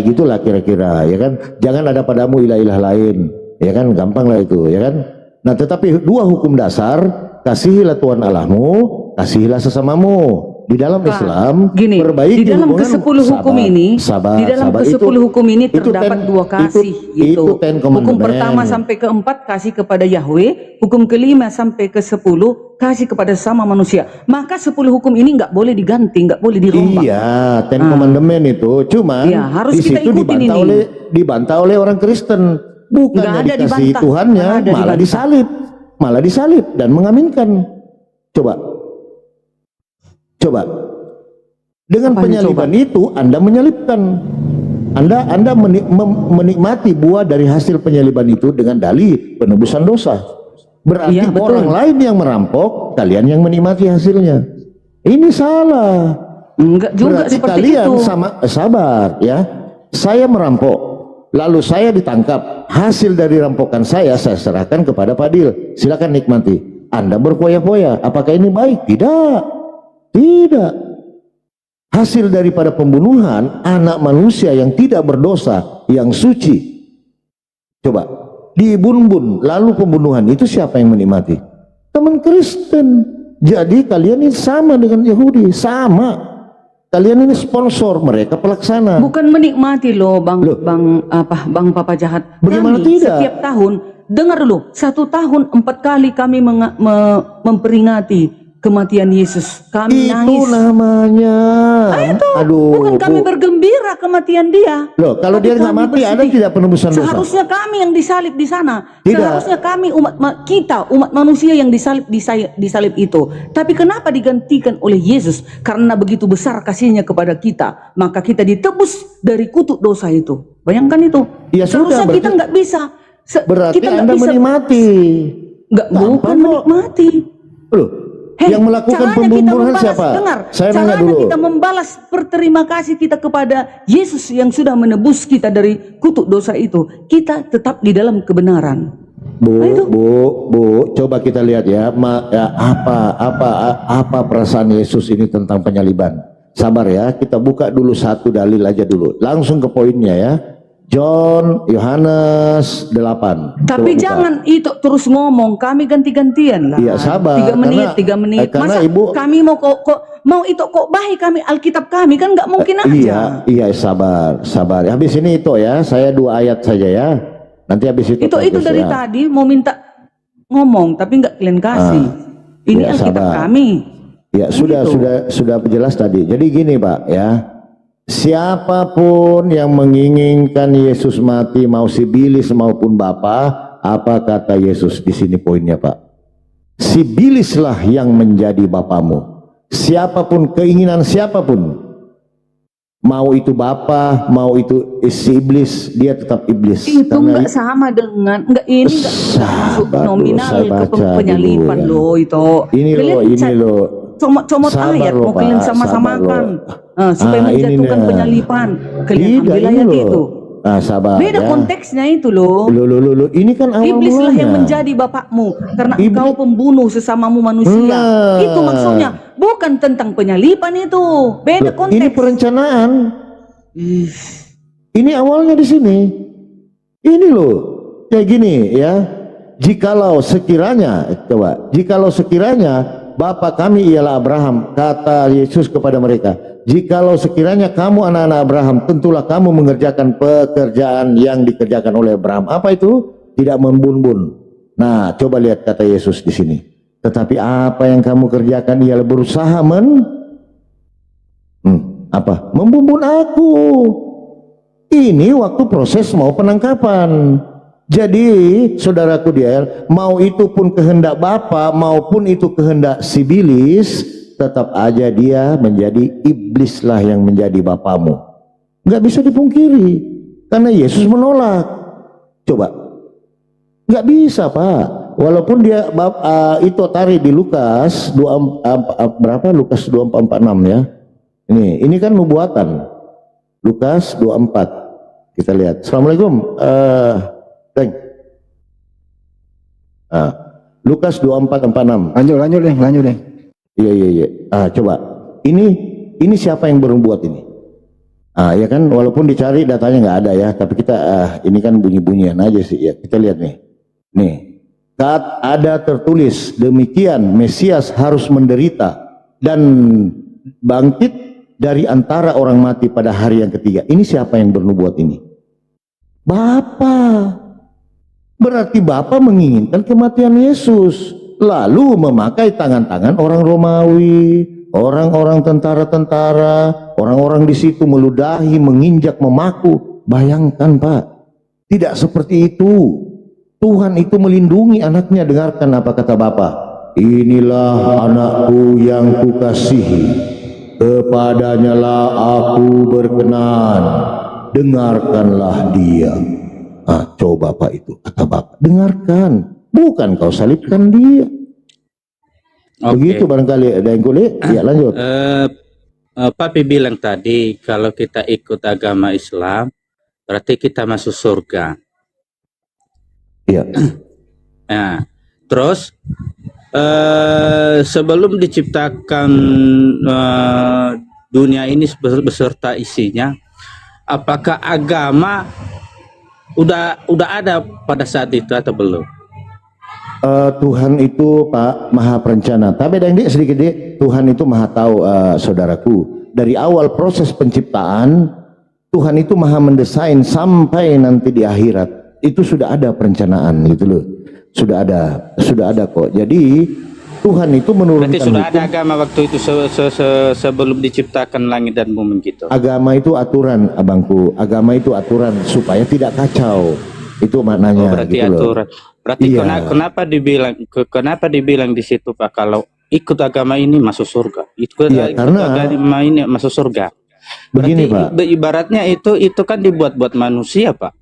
gitulah kira-kira, ya kan? Jangan ada padamu ilah-ilah lain, ya kan? Gampang lah itu, ya kan? Nah, tetapi dua hukum dasar, kasihilah Tuhan Allahmu, kasihilah sesamamu. Di dalam Islam, Gini, perbaiki di dalam hubungan. ke-10 hukum ini, di dalam ke-10 hukum ini terdapat dua kasih gitu. Itu Ten Hukum Commandment. pertama sampai ke-4 kasih kepada Yahweh, hukum ke-5 sampai ke-10 kasih kepada sama manusia. Maka 10 hukum ini nggak boleh diganti, nggak boleh dirombak. Iya, Ten Commandment itu, cuman Iya, harus di kita situ ikutin dibantah oleh orang Kristen, bukannya Nggak ada dikasih dibantah, Tuhannya, nggak ada malah dibantah. malah disalib dan mengaminkan. Coba. Dengan Apanya penyaliban itu Anda menyalibkan. Anda menikmati buah dari hasil penyaliban itu dengan dalih penebusan dosa. Berarti Iya, betul. orang lain yang merampok, kalian yang menikmati hasilnya. Ini salah. Enggak juga Berarti seperti kalian itu. sabar ya. Saya merampok, lalu saya ditangkap. Hasil dari rampokan saya serahkan kepada Fadil. Silakan nikmati. Anda berfoya-foya. Apakah ini baik? Tidak. Hasil daripada pembunuhan anak manusia yang tidak berdosa, yang suci. Coba dibun-bun, lalu pembunuhan itu siapa yang menikmati? Teman Kristen. Jadi kalian ini sama dengan Yahudi, sama. Kalian ini sponsor, mereka pelaksana. Bukan menikmati loh, Bang Papa Jahat. Bagaimana Kami tidak? setiap tahun, dengar dulu, 1 tahun 4 kali kami memperingati kematian Yesus. Kami Itu nangis. namanya. Aduh, Bukan kami Bu. bergembira kematian dia. Loh, kalau Tapi dia nggak kami mati, ada bersedih. tidak penebusan dosa? Seharusnya kami yang disalib di sana. Tidak. Seharusnya kami umat manusia yang disalib itu. Tapi kenapa digantikan oleh Yesus? Karena begitu besar kasihnya kepada kita, maka kita ditebus dari kutuk dosa itu. Bayangkan itu. Ya sudah, Seharusnya kita berarti- nggak bisa. Berarti kita nggak Anda bisa- menikmati. Nggak, bukan kok. menikmati. Loh, Hei, yang melakukan caranya kita pembunuhan membalas, siapa? Dengar, Saya nanya caranya dulu. kita membalas berterima kasih kita kepada Yesus yang sudah menebus kita dari kutuk dosa itu. Kita tetap di dalam kebenaran. Bu, coba kita lihat ya, apa perasaan Yesus ini tentang penyaliban. Sabar ya, kita buka dulu satu dalil aja dulu. Langsung ke poinnya ya. John, Yohanes 8. Tapi Coba buka. jangan itu terus ngomong, kami ganti-gantian lah. Iya, sabar. 3 menit, Karena- 3 menit. karena Masa Ibu- kami mau mau itu kok bahi kami Alkitab kami kan nggak mungkin aja. Iya, sabar. Habis ini itu ya, saya 2 ayat saja ya. Nanti habis itu. Itu fokus dari ya. tadi mau minta ngomong tapi nggak kalian kasih. Ini ya, Alkitab sabar. kami. Ya, Gitu. sudah jelas tadi. Jadi gini, Pak, ya. Siapapun yang menginginkan Yesus mati, mau Sibilis maupun Bapa, apa kata Yesus di sini poinnya, Pak? Sibilislah yang menjadi bapamu. Siapapun, keinginan siapapun, mau itu Bapa, mau itu si iblis, dia tetap iblis. Itu Karena nggak sama dengan ini nggak masuk Sabar dulu, nominal saya ke baca penyalipan dulu, ya. loh itu. ini Kalian loh. comot Sabar ayat loh, mau kalian Pak, sama-samakan sabar supaya ini menjatuhkan nih. penyalipan. Kalian Tidak, ambil ini ayat loh. itu. Sabar Beda ya. konteksnya itu loh. Loh, ini kan awal Iblislah mulanya. yang menjadi bapakmu karena Iblis- engkau pembunuh sesamamu manusia. Nah. Itu maksudnya bukan tentang penyalipan itu. Beda Loh, konteks. ini perencanaan. Ini awalnya di sini. Ini loh, kayak gini ya. Jikalau sekiranya Bapa kami ialah Abraham, kata Yesus kepada mereka. Jikalau sekiranya kamu anak-anak Abraham, tentulah kamu mengerjakan pekerjaan yang dikerjakan oleh Abraham. Apa itu? Tidak membun-bun. Nah, coba lihat kata Yesus di sini. Tetapi apa yang kamu kerjakan ialah berusaha membumbun aku. Ini waktu proses mau penangkapan. Jadi saudaraku dia, mau itu pun kehendak Bapa maupun itu kehendak Sibilis, tetap aja dia menjadi iblislah yang menjadi bapamu. Nggak bisa dipungkiri karena Yesus menolak. Coba, nggak bisa, Pak. Walaupun dia itu tarik di Lukas 24, Lukas 24:46 ya. Ini kan nubuatan. Lukas 24. Kita lihat. Assalamualaikum. Lukas 24:46. Lanjut deh. Iya. Coba. Ini siapa yang berbuat ini? Ya kan, walaupun dicari datanya nggak ada ya, tapi kita ini kan bunyi-bunyian aja sih ya. Kita lihat nih. Nih. Ada tertulis demikian Mesias harus menderita dan bangkit dari antara orang mati pada hari yang ketiga. Ini siapa yang bernubuat ini? Bapa. Berarti Bapa menginginkan kematian Yesus, lalu memakai tangan-tangan orang Romawi, orang-orang tentara-tentara, orang-orang di situ meludahi, menginjak, memaku. Bayangkan Pak, tidak seperti itu. Tuhan itu melindungi anaknya. Dengarkan apa kata Bapa. Inilah anakku yang kukasihi, kepadanya lah aku berkenan, dengarkanlah dia. Ah, coba Pak, itu kata Bapak, dengarkan, bukan kau salibkan dia. Begitu barangkali ada yang kulit. Ya, lanjut. Papi bilang tadi kalau kita ikut agama Islam berarti kita masuk surga. Iya. Nah, terus sebelum diciptakan dunia ini beserta isinya, apakah agama udah ada pada saat itu atau belum? Tuhan itu Pak Maha Perencana. Tapi ada yang sedikit Tuhan itu Maha tahu, saudaraku. Dari awal proses penciptaan, Tuhan itu Maha mendesain sampai nanti di akhirat. Itu sudah ada perencanaan gitu loh. Sudah ada kok. Jadi Tuhan itu menurunkan berarti sudah hukum. ada agama waktu itu sebelum diciptakan langit dan bumi gitu. Agama itu aturan, abangku. Agama itu aturan supaya tidak kacau. Itu maknanya. Oh, berarti gitu aturan. loh. Berarti Iya. kenapa dibilang di situ Pak kalau ikut agama ini masuk surga? Ikut karena agama ini masuk surga. Begini berarti, Pak. Ibaratnya itu kan dibuat-buat manusia Pak.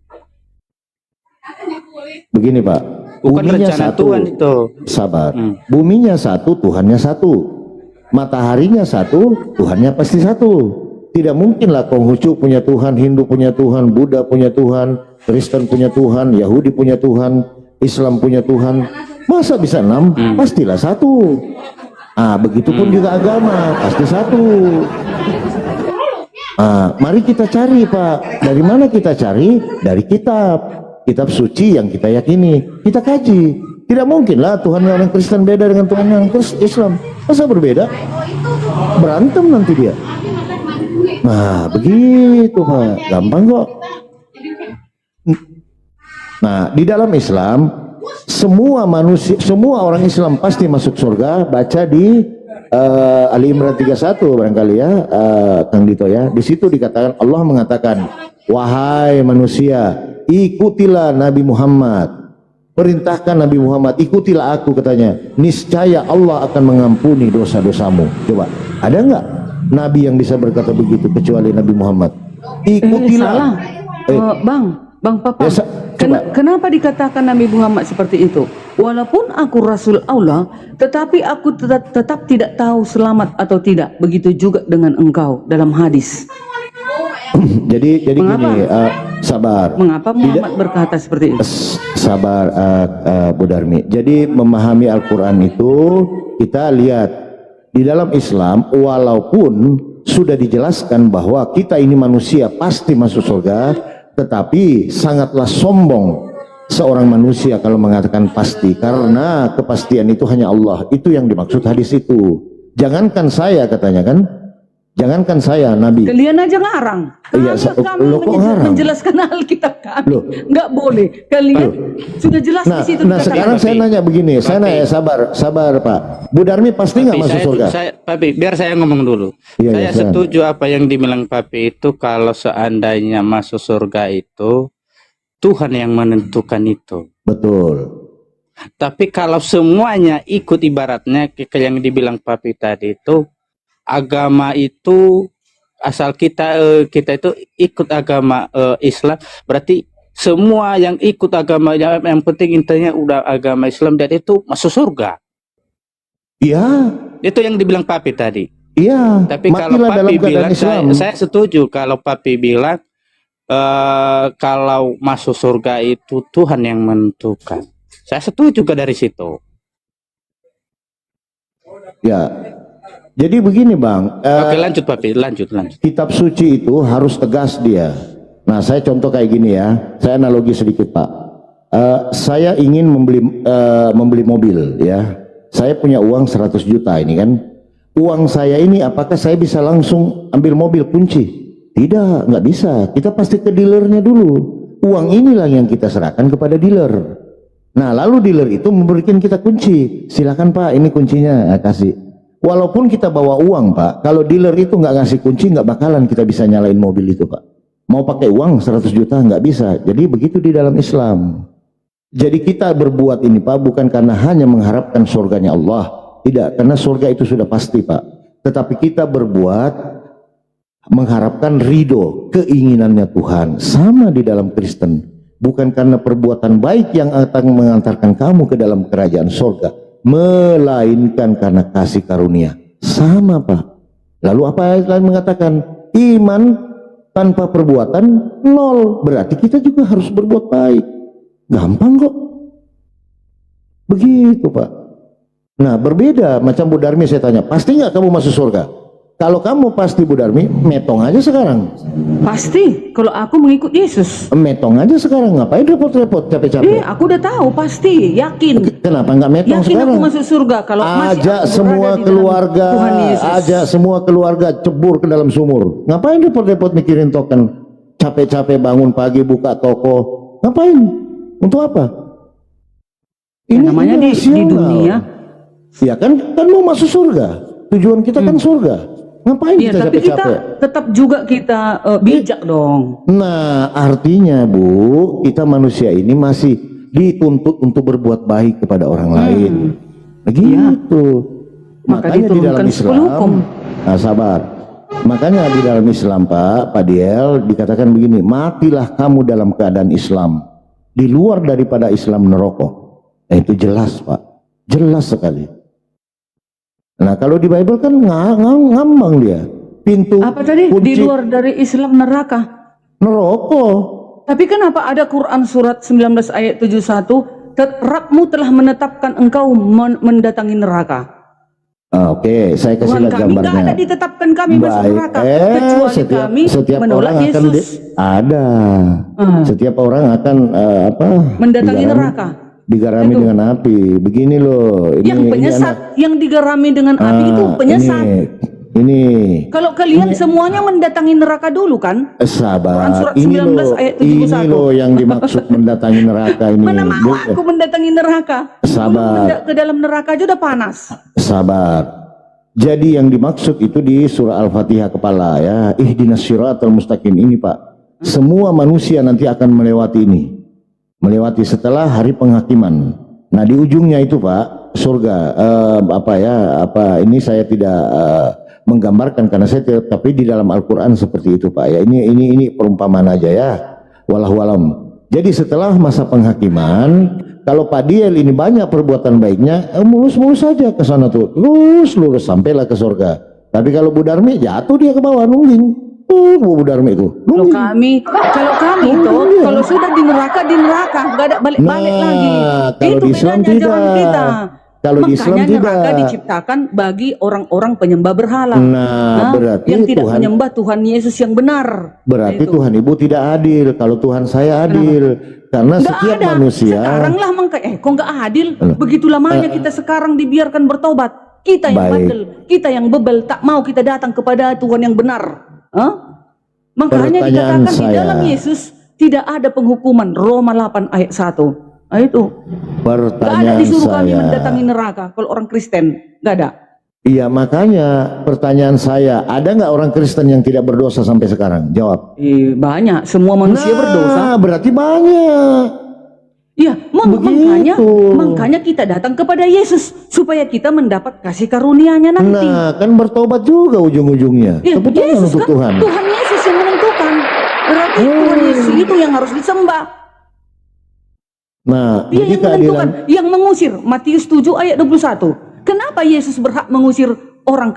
Begini Pak. Bukan Buminya rencana satu. Tuhan itu. Sabar. Buminya satu, Tuhannya satu. Mataharinya satu, Tuhannya pasti satu. Tidak mungkinlah Konghucu punya Tuhan, Hindu punya Tuhan, Buddha punya Tuhan, Kristen punya Tuhan, Yahudi punya Tuhan, Islam punya Tuhan. Masa bisa 6? Pastilah satu. Ah, begitupun juga agama, pasti satu. Ah, mari kita cari Pak. Dari mana kita cari? Dari kitab. Kitab suci yang kita yakini. Kita kaji. Tidak mungkinlah Tuhan orang Kristen beda dengan Tuhan yang Islam. Masa berbeda? Berantem nanti dia. Nah, begitu Pak. Gampang kok. Nah, di dalam Islam semua manusia, semua orang Islam pasti masuk surga. Baca di Ali Imran 31 barangkali ya, Kang Dito ya. Di situ dikatakan, Allah mengatakan, wahai manusia, ikutilah Nabi Muhammad. Perintahkan Nabi Muhammad, ikutilah aku katanya. Niscaya Allah akan mengampuni dosa-dosamu. Coba, ada nggak Nabi yang bisa berkata begitu kecuali Nabi Muhammad? Ikutilah. Salah. Bang Papa, Ya, kenapa dikatakan Nabi Muhammad seperti itu? Walaupun aku Rasul Allah, tetapi aku tetap tidak tahu selamat atau tidak. Begitu juga dengan engkau dalam hadis. jadi Mengapa? gini, sabar. Mengapa Muhammad berkata seperti itu? Sabar, Bu Darmi. Jadi memahami Al-Quran itu kita lihat di dalam Islam, walaupun sudah dijelaskan bahwa kita ini manusia pasti masuk surga, tetapi sangatlah sombong seorang manusia kalau mengatakan pasti, karena kepastian itu hanya Allah. Itu yang dimaksud hadis itu. Jangankan saya katanya kan, jangankan saya Nabi. Kalian aja ngarang. Iya, Kami lo kok ngarang? menjelaskan Alkitab kami. Loh. Nggak boleh. Kalian sudah jelas di situ. Nah dikatakan. sekarang saya nanya begini, saya nanya, sabar Pak. Bu Darmi pasti nggak masuk surga? Papi, biar saya ngomong dulu. Iya, Saya silakan. setuju apa yang dibilang Papi itu, kalau seandainya masuk surga itu Tuhan yang menentukan itu. Betul. Tapi kalau semuanya ikut, ibaratnya kayak yang dibilang Papi tadi itu, agama itu asal kita itu ikut agama Islam, berarti semua yang ikut agama yang penting intinya udah agama Islam dan itu masuk surga. Iya, Itu yang dibilang Papi tadi. iya. Tapi kalau Matilah dalam Papi keadaan bilang, Islam. saya setuju kalau Papi bilang kalau masuk surga itu Tuhan yang menentukan. Saya setuju juga dari situ. Ya. Jadi begini Bang, Oke, lanjut Papi, lanjut. kitab suci itu harus tegas dia. Nah saya contoh kayak gini ya, saya analogi sedikit Pak. Saya ingin membeli mobil ya. Saya punya uang 100 juta ini kan. uang saya ini apakah saya bisa langsung ambil mobil kunci? Tidak, nggak bisa. Kita pasti ke dealernya dulu. Uang inilah yang kita serahkan kepada dealer. Nah, lalu dealer itu memberikan kita kunci. Silakan Pak, ini kuncinya, kasih. Walaupun kita bawa uang Pak, kalau dealer itu nggak ngasih kunci, nggak bakalan kita bisa nyalain mobil itu Pak. Mau pakai uang 100 juta nggak bisa. Jadi begitu di dalam Islam. Jadi kita berbuat ini Pak bukan karena hanya mengharapkan surganya Allah. Tidak, karena surga itu sudah pasti Pak. Tetapi kita berbuat mengharapkan ridho, keinginannya Tuhan. Sama di dalam Kristen. Bukan karena perbuatan baik yang akan mengantarkan kamu ke dalam kerajaan surga, melainkan karena kasih karunia. Sama Pak. Lalu apa ayat lain mengatakan? Iman tanpa perbuatan nol. Berarti kita juga harus berbuat baik. Gampang kok. Begitu Pak. Nah berbeda macam Bu Darmi, saya tanya, pasti nggak kamu masuk surga? Kalau kamu pasti Bu Darmi, metong aja sekarang. Pasti, kalau aku mengikut Yesus. Metong aja sekarang, ngapain repot-repot capek-capek? Aku udah tahu, pasti, yakin. Kenapa nggak metong Yakin sekarang? aku masuk surga kalau masih Ajak aku semua berada di dalam keluarga, Tuhan Yesus. ajak semua keluarga cebur ke dalam sumur. Ngapain repot-repot mikirin token? Capek-capek bangun pagi buka toko. Ngapain? Untuk apa? Namanya di rasional. dunia. Ya kan mau masuk surga. Tujuan kita kan surga. Ngapain Iya, kita tapi kita capek-capek? tetap juga kita bijak dong. Nah, artinya Bu, kita manusia ini masih dituntut untuk berbuat baik kepada orang lain. Begitu. Maka Makanya di dalam diturunkan 10 hukum. Islam, nah sabar. Makanya di dalam Islam Pak Diel dikatakan begini, matilah kamu dalam keadaan Islam. Di luar daripada Islam neraka. Nah itu jelas Pak. Jelas sekali. Nah kalau di Bible kan ngambang dia. Pintu Apa tadi? Di kunci luar dari Islam neraka. neraka. Tapi kenapa ada Quran surat 19 ayat 71, Rabbmu telah menetapkan engkau mendatangi neraka. Oke, saya kasih Tuhan lihat kami gambarnya. nggak ada ditetapkan kami masuk Baik. neraka, kecuali kami setiap menolak orang akan Yesus. ada. Setiap orang akan Mendatangi digarami- neraka. Digarami Itu. dengan api. Begini loh. Yang penyesat, yang digarami dengan api itu penyesat. Ini Kalau kalian semuanya mendatangi neraka dulu kan? Quran sabar. surat Ini 19 loh, ayat ini 71. loh yang dimaksud mendatangi neraka ini. Mana mau aku mendatangi neraka? Sabar. Ke dalam neraka aja udah panas. Sabar. Jadi yang dimaksud itu di surah Al-Fatihah kepala ya. Ihdinas siratal mustaqim ini Pak. Semua manusia nanti akan melewati ini. Melewati setelah hari penghakiman. Nah di ujungnya itu Pak, surga. Ini saya tidak menggambarkan karena saya tidak, tapi di dalam Al-Quran seperti itu Pak ya. Ini perumpamaan aja ya. Wallahualam. Jadi setelah masa penghakiman, kalau Pak Diel ini banyak perbuatan baiknya, mulus-mulus saja ke sana tuh, lurus sampailah ke surga. Tapi kalau Bu Darmi jatuh dia ke bawah nungging. Bu Darmi itu. Kalau kami itu, kalau sudah di neraka, nggak ada balik-balik Nah, lagi. kalau Itu di Islam bedanya ajaran tidak. kita. Kalau di Islam Makanya neraka tidak. diciptakan bagi orang-orang penyembah berhala. Nah, berarti yang tidak Tuhan- menyembah Tuhan Yesus yang benar. Berarti Itu. Tuhan Ibu tidak adil. Kalau Tuhan saya adil. Karena Nggak setiap ada. manusia. Sekarang lah kok nggak adil? Begitu lamanya kita sekarang dibiarkan bertobat. Kita yang Baik. bandel, kita yang bebel, tak mau kita datang kepada Tuhan yang benar. Makanya Pertanyaan dikatakan di saya. dalam Yesus tidak ada penghukuman. Roma 8 ayat 1. Nah itu. Gak ada Pertanyaan disuruh kami saya. mendatangi neraka. Kalau orang Kristen, gak ada. Iya makanya pertanyaan saya, ada nggak orang Kristen yang tidak berdosa sampai sekarang? Jawab. Banyak, semua manusia berdosa. Berarti banyak. Iya, Begitu. makanya kita datang kepada Yesus supaya kita mendapat kasih karunia-Nya nanti. Nah, kan bertobat juga ujung-ujungnya. Ya, Tepuk tangan Yesus untuk kan, Tuhan. Tuhan Yesus yang menentukan. Berarti Tuhan Yesus itu yang harus disembah. Nah, Dia jadi yang keadilan. menentukan, yang mengusir. Matius 7 ayat 21. Kenapa Yesus berhak mengusir orang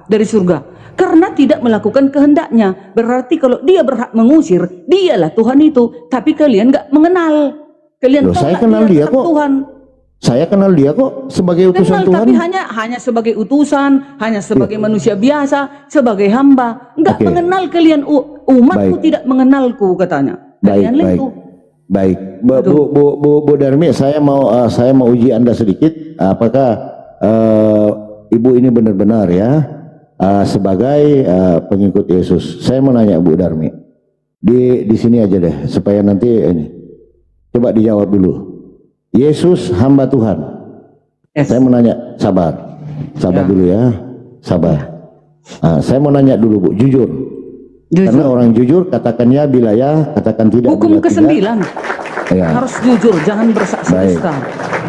dari surga? Karena tidak melakukan kehendaknya. Berarti kalau dia berhak mengusir, dialah Tuhan itu. Tapi kalian nggak mengenal. Kalian Loh, tahu saya nggak kenal dia tetap kok. Tuhan. Saya kenal dia kok sebagai utusan Kenal, Tuhan. tapi hanya sebagai utusan, hanya sebagai manusia biasa, sebagai hamba. Nggak Oke. mengenal kalian, umatku Baik. tidak mengenalku katanya. Baik, Kalian baik. itu. Baik, Bu Darmi, saya mau uji Anda sedikit. Apakah ibu ini benar-benar ya sebagai pengikut Yesus. Saya mau nanya Bu Darmi, di sini aja deh supaya nanti ini coba dijawab dulu. Yesus hamba Tuhan. Yes. Saya mau nanya, sabar Ya. dulu ya, sabar. Saya mau nanya dulu Bu, jujur. Jujur. Karena orang jujur katakan ya bila ya, katakan tidak. Hukum bila ke-9 tidak. Ya. harus jujur, jangan bersaksi Baik, dusta.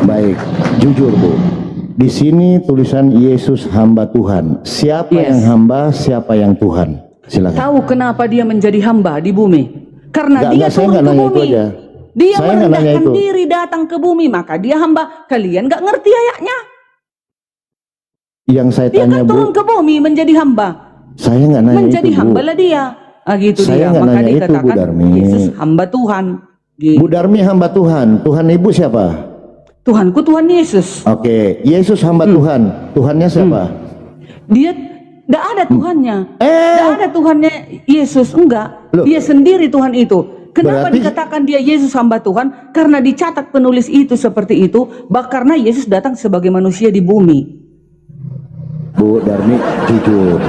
baik, jujur Bu. Di sini tulisan Yesus hamba Tuhan. Siapa Yes. yang hamba, siapa yang Tuhan? Silakan. Tahu kenapa dia menjadi hamba di bumi? Karena dia Saya turun nggak ke nanya itu bumi. aja. Dia Saya nggak nanya merendahkan itu. diri datang ke bumi, maka dia hamba. Kalian nggak ngerti ayatnya? Yang saya Dia tanya kan turun Bu, ke bumi menjadi hamba. saya nggak nanya Menjadi itu Bu. hamba lah dia. Gitu Saya dia. nggak Maka nanya itu, Bu dikatakan Darmi. Yesus hamba Tuhan. Gitu. Bu Darmi hamba Tuhan. Tuhan Ibu siapa? Tuhanku Tuhan Yesus. Oke, Yesus hamba Tuhan. Tuhannya siapa? Dia nggak ada Tuhannya. Eh. Nggak ada Tuhannya Yesus. Enggak. Loh. Dia sendiri Tuhan itu. Kenapa Berarti- dikatakan dia Yesus hamba Tuhan? Karena dicatat penulis itu seperti itu. Karena Yesus datang sebagai manusia di bumi. Bu Darmi, jujur.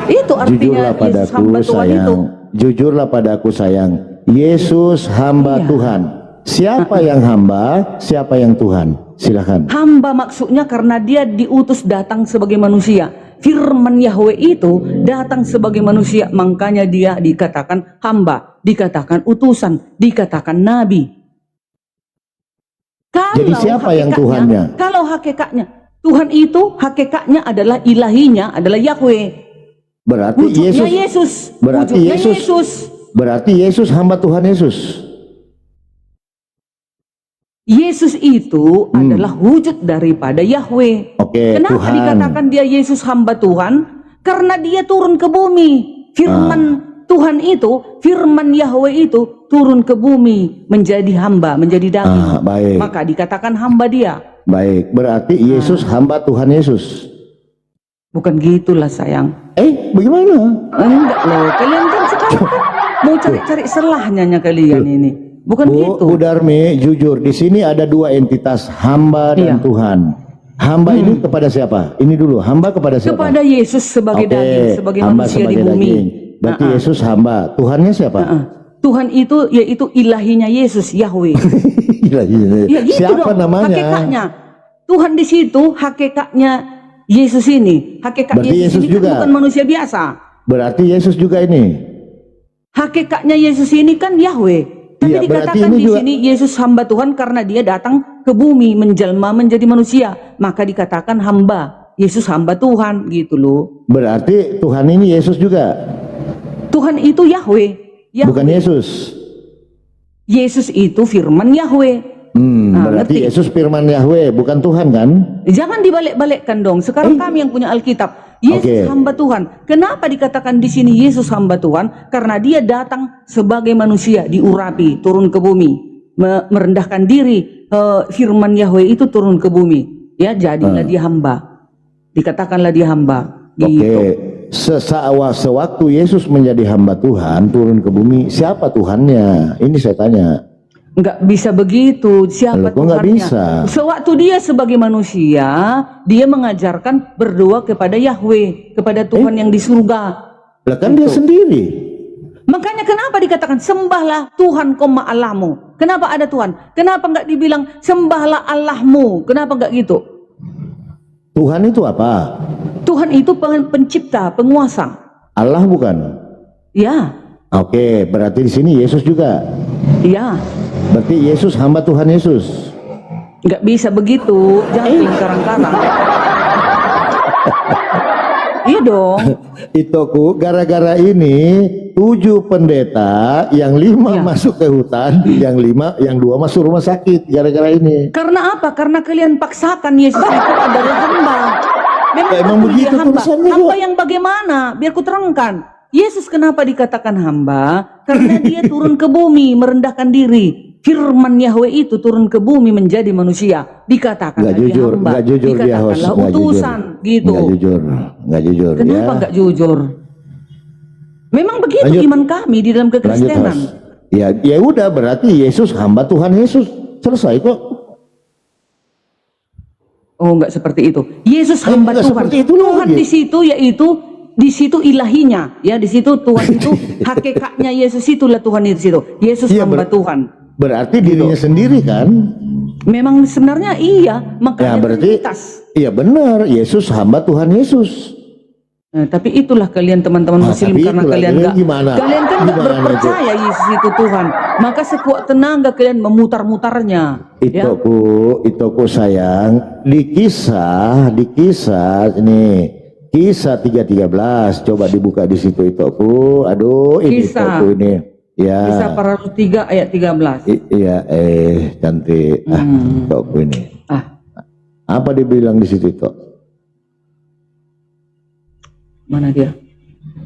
Itu Jujurlah artinya Yesus hamba padaku Tuhan sayang. itu. Jujurlah padaku sayang. Yesus hamba Iya. Tuhan. Siapa yang hamba, siapa yang Tuhan? Silakan. Hamba maksudnya karena dia diutus datang sebagai manusia. Firman Yahweh itu datang sebagai manusia, makanya dia dikatakan hamba, dikatakan utusan, dikatakan nabi. Jadi siapa yang hakikatnya- Tuhannya? Kalau hakikatnya Tuhan itu hakikatnya adalah ilahinya adalah Yahweh. Berarti Wujudnya Yesus. Yesus. Berarti Wujudnya Yesus. Yesus. Berarti Yesus hamba Tuhan Yesus. Yesus itu adalah wujud daripada Yahweh. Oke, Kenapa Tuhan. dikatakan dia Yesus hamba Tuhan? Karena dia turun ke bumi. Firman Tuhan itu, firman Yahweh itu turun ke bumi menjadi hamba, menjadi daging. Baik. Maka dikatakan hamba dia. Baik, berarti Yesus hamba Tuhan Yesus. Bukan gitulah sayang. Bagaimana? Enggak loh, kalian kan sekarang kan mau cari-cari selahnya kalian ini. Bukan gitu. Bu Darmi, jujur, di sini ada dua entitas, hamba dan Iya. Tuhan. Hamba ini kepada siapa? Ini dulu, hamba kepada siapa? Kepada Yesus sebagai Oke, daging, sebagai hamba manusia di sebagai bumi. daging. Berarti Yesus hamba. Tuhannya siapa? Tuhan itu yaitu ilahinya Yesus, Yahweh. Gila, gila. Ya gitu Siapa dong, namanya? hakikatnya. Tuhan di situ hakikatnya Yesus ini. Hakikat Berarti Yesus Yesus ini juga. kan bukan manusia biasa. Berarti Yesus juga ini. Hakikatnya Yesus ini kan Yahweh. Tapi Iya, berarti dikatakan ini di juga- sini Yesus hamba Tuhan karena dia datang ke bumi menjelma menjadi manusia. Maka dikatakan hamba. Yesus hamba Tuhan gitu loh. Berarti Tuhan ini Yesus juga. Tuhan itu Yahweh. Yahweh. Bukan Yesus. Yesus itu firman Yahweh. Berarti ngerti. Yesus firman Yahweh, bukan Tuhan kan? Jangan dibalik-balikkan dong. Sekarang kami yang punya Alkitab. Yesus Oke. hamba Tuhan. Kenapa dikatakan di sini Yesus hamba Tuhan? Karena dia datang sebagai manusia, diurapi, turun ke bumi, merendahkan diri. Firman Yahweh itu turun ke bumi. Ya, jadilah dia hamba. Dikatakanlah dia hamba. Gitu. Oke. Sewaktu Yesus menjadi hamba Tuhan, turun ke bumi, siapa Tuhannya? Ini saya tanya. Enggak bisa begitu. Loh, Siapa kok nggak Tuhannya? bisa? Sewaktu dia sebagai manusia, dia mengajarkan berdoa kepada Yahweh, kepada Tuhan yang di surga. Lah kan dia sendiri. Makanya kenapa dikatakan sembahlah Tuhan koma Allahmu? Kenapa ada Tuhan? Kenapa enggak dibilang sembahlah Allahmu? Kenapa enggak gitu? Tuhan itu apa? Tuhan itu pencipta, penguasa. Allah bukan? Ya, Oke, berarti di sini Yesus juga. ya. Berarti Yesus hamba Tuhan Yesus. Enggak bisa begitu. Jangan karang-karang. Iya dong. Itoku gara-gara ini 7 pendeta, yang 5 Iya. masuk ke hutan, yang 2 masuk rumah sakit gara-gara ini. Karena apa? Karena kalian paksakan Yesus itu adalah hamba. Memang Ya, emang betul begitu dia hamba. tulisannya, Hamba Bu. yang bagaimana? Biar ku terangkan. Yesus kenapa dikatakan hamba? Karena dia turun ke bumi merendahkan diri. Firman Yahweh itu turun ke bumi menjadi manusia. Dikatakanlah Nggak dia jujur, hamba. nggak jujur dia host, Dikatakanlah nggak jujur. utusan. Gitu. Nggak jujur Kenapa ya. nggak jujur? Memang begitu Lanjut. iman kami di dalam Lanjut kekristenan. host. Ya udah, berarti Yesus hamba Tuhan Yesus. Selesai kok. Oh, enggak seperti itu. Yesus hamba enggak Tuhan. seperti itu Tuhan lagi. di situ yaitu di situ ilahinya, ya di situ Tuhan itu hakikatnya Yesus itulah Tuhan di situ. Yesus Iya, hamba Tuhan. Berarti dirinya sendiri kan? Memang sebenarnya iya, Ya makanya berarti Trinitas. iya benar, Yesus hamba Tuhan Yesus. Nah, tapi itulah kalian teman-teman Muslim, tapi karena itulah, kalian kalian enggak, gimana? kalian kan enggak Gimana berpercaya Yesus itu Tuhan, maka sekuat tenaga kalian memutar-mutarnya. Ya? Itu sayang, di kisah ini kisah 3:13, coba dibuka di situ itu aduh ini Kisah. itoku ini. Ya. Kisah para Rasul 3 ayat 13. Iya, cantik. Itoku ini. Apa dibilang di situ itu? Mana dia?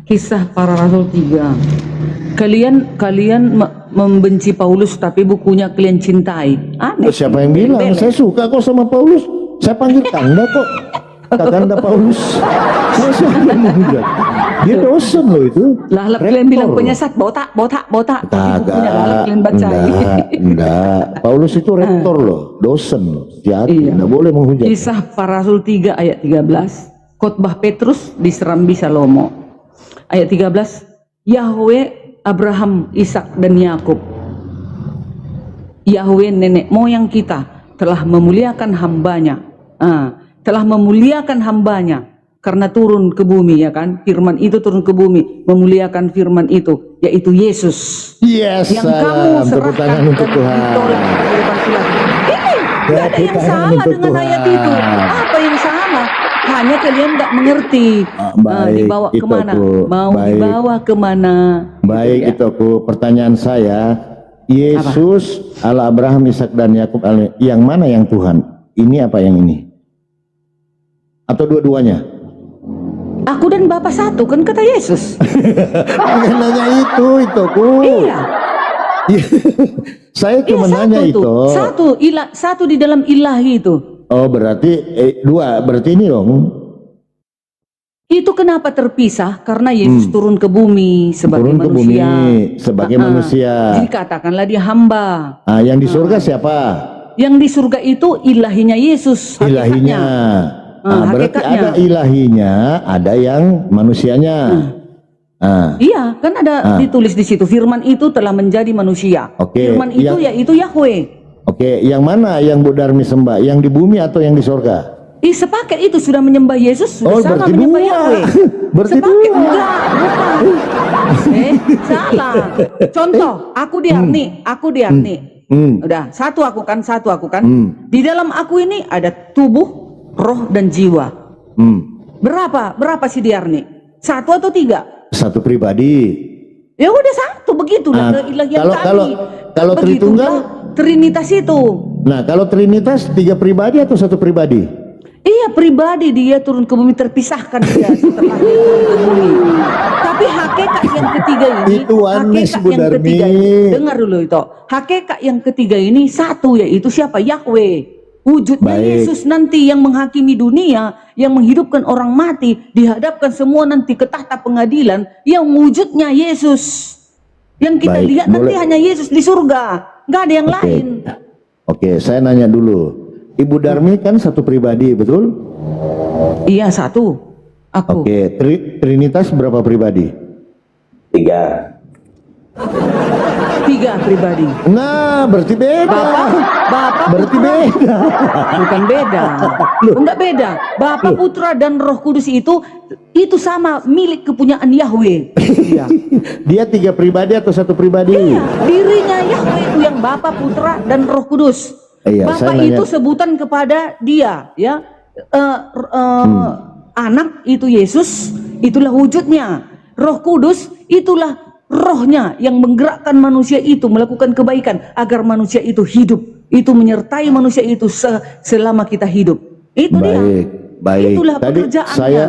Kisah para Rasul 3. Kalian membenci Paulus tapi bukunya kalian cintai. Aneh. Siapa yang bilang? Belek. Saya suka kok sama Paulus. Saya panggil Kanda kok. Kakanda Paulus. Saya suka menghujat. Dia dosen loh itu. Lah kalian bilang penyesat, botak. Tapi bukunya lah kalian baca. Enggak. Paulus itu rektor loh, dosen loh. Hati-hati, enggak boleh menghujat. Kisah para Rasul 3 ayat 13. Khotbah Petrus di Serambi Salomo. Ayat 13. Yahweh Abraham, Ishak dan Yakub. Yahweh nenek moyang kita telah memuliakan hambanya. Telah memuliakan hambanya karena turun ke bumi, ya kan? Firman itu turun ke bumi, memuliakan firman itu, yaitu Yesus. Yes, Yang kamu salam. Tepuk tangan serahkan untuk dan Tuhan. ditolak di depan Pilatus. Ini nggak ada yang salah untuk dengan Tuhan. ayat itu. Apa yang salah? Hanya kalian nggak mengerti. Baik, Dibawa itu kemana? Bu. Mau Baik. dibawa kemana? Baik, Gitu ya. itu aku pertanyaan saya. Yesus, Allah Abraham, Ishak dan Yakub, yang mana yang Tuhan? Ini apa yang ini? Atau dua-duanya? Aku dan Bapa satu kan kata Yesus. Nanya itu ku. Iya. Saya cuma Iya, nanya satu itu. tuh. Satu di dalam ilahi itu. Oh berarti dua, berarti ini dong. Itu kenapa terpisah? Karena Yesus turun ke bumi sebagai Turun ke manusia. bumi sebagai manusia. Jadi katakanlah dia hamba. Yang di surga siapa? Yang di surga itu ilahinya Yesus. Ilahinya. Berarti hakikatnya. ada ilahinya, ada yang manusianya. Iya, kan ada ditulis di situ. Firman itu telah menjadi manusia. Oke, Firman itu yaitu Yahweh. Oke, yang mana yang Bu Darmi sembah? Yang di bumi atau yang di surga? Sepaket itu sudah menyembah Yesus, sudah sama berarti menyembah dua. Yahweh. Berarti Sepaket dua. enggak, bukan. Salah. Contoh, aku di Arni. Udah, satu aku kan. Di dalam aku ini ada tubuh, roh dan jiwa. Berapa sih di Arni? Satu atau tiga? Satu pribadi. Ya udah satu, begitulah keilahian tadi. kalau Begitulah Tritunggal? Trinitas itu. Nah, kalau Trinitas 3 pribadi atau satu pribadi? Iya, pribadi dia turun ke bumi, terpisahkan dia setelah dia turun ke bumi. Tapi hakikat yang ketiga ini, Itu oneness, Bu Darmi. dengar dulu itu. Hakikat yang ketiga ini satu, yaitu siapa? Yahweh. Wujudnya Baik. Yesus nanti yang menghakimi dunia, yang menghidupkan orang mati, dihadapkan semua nanti ke tahta pengadilan, yang wujudnya Yesus. Yang kita Baik, lihat nanti boleh. hanya Yesus di surga, nggak ada yang lain. Oke, saya nanya dulu. Ibu Darmi kan satu pribadi, betul? Iya, satu. Aku. Oke, Trinitas berapa pribadi? 3. 3 pribadi. Nah, berarti beda. Bapak Berarti Putra, beda. bukan beda. Enggak beda. Bapak, Putra dan Roh Kudus itu sama milik kepunyaan Yahweh. Iya. Dia 3 pribadi atau satu pribadi? Iya, dirinya Yahweh itu yang Bapak, Putra dan Roh Kudus. Iya, Bapak saya nanya- itu sebutan kepada dia, ya. Anak itu Yesus, itulah wujudnya. Roh Kudus itulah rohnya yang menggerakkan manusia itu melakukan kebaikan agar manusia itu hidup. Itu menyertai manusia itu selama kita hidup. Itu dia. Baik. Itulah Tadi pekerjaannya.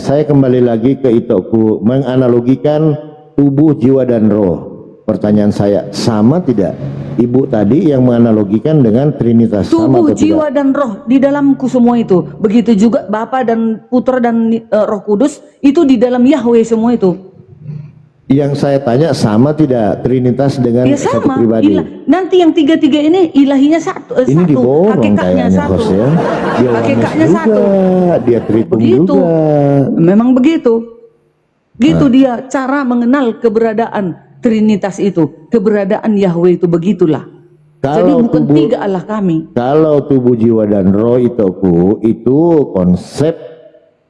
saya kembali lagi ke itoku menganalogikan tubuh, jiwa dan roh. Pertanyaan saya, sama tidak Ibu tadi yang menganalogikan dengan Trinitas? Sama Tubuh, atau jiwa tidak? dan roh di dalamku semua itu. Begitu juga Bapa dan Putra dan Roh Kudus itu di dalam Yahweh semua itu. Yang saya tanya sama tidak Trinitas dengan Ya satu sama. pribadi? Nanti yang tiga-tiga ini ilahinya satu. Ini satu. diborong Hakikatnya kayaknya satu. host ya. Dia Hakikatnya Oneness satu. juga, dia Tritum Begitu. juga. Memang begitu. Gitu dia cara mengenal keberadaan Trinitas itu, keberadaan Yahweh itu begitulah. Jadi Kalau bukan tubuh, tiga Allah kami. kalau tubuh, jiwa dan roh itu konsep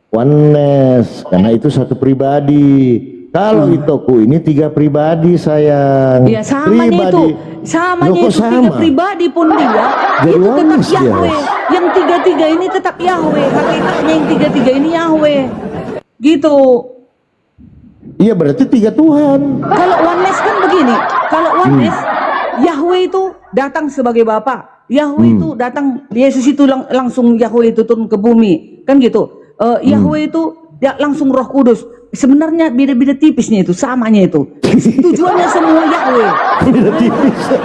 oneness karena itu satu pribadi. Kalau itoku ini tiga pribadi sayang. Ya samanya itu, samanya Loh, kok itu tiga sama? pribadi pun dia, Jadi itu tetap oneness dia, Yahweh. Mas. Yang tiga-tiga ini tetap Yahweh. Hakikatnya yang tiga-tiga ini Yahweh. Gitu. Iya berarti tiga Tuhan. Kalau oneness kan begini, kalau oneness Yahweh itu datang sebagai Bapa. Yahweh itu datang, Yesus itu langsung Yahweh itu turun ke bumi, kan gitu. Yahweh itu langsung Roh Kudus. Sebenarnya beda-beda tipisnya itu, samanya itu. Tujuannya semua Yahweh.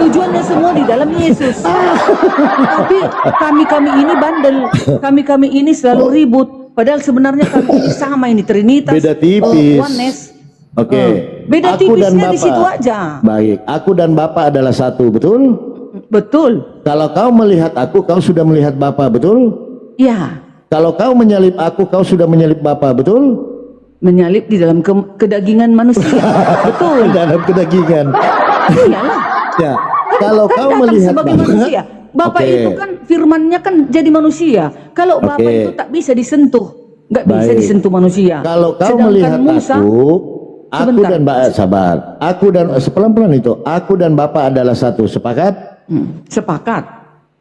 Tujuannya semua di dalam Yesus. Tapi kami ini bandel, kami ini selalu ribut. Padahal sebenarnya kami ini sama ini Trinitas. Beda tipis. Oneness. Oke. Beda Aku dan tipisnya di Bapa. situ aja. Baik. Aku dan Bapa adalah satu, betul? Betul. Kalau kau melihat aku, kau sudah melihat Bapa, betul? Ya, Kalau kau menyalib aku, kau sudah menyalib Bapa, betul? menyalip di dalam kedagingan manusia. Betul. Dalam kedagingan. Iyalah. Ya. Kalau Kan kau datang melihat sebagai Bapa, manusia. Bapak Oke. itu kan firmannya kan jadi manusia. Kalau Bapak Oke. itu tak bisa disentuh, nggak bisa Baik. disentuh manusia. Kalau kau Sedangkan melihat Musa, aku Sebentar. dan Bapa, sabar. Aku dan pelan-pelan itu. Aku dan Bapa adalah satu. Sepakat? sepakat.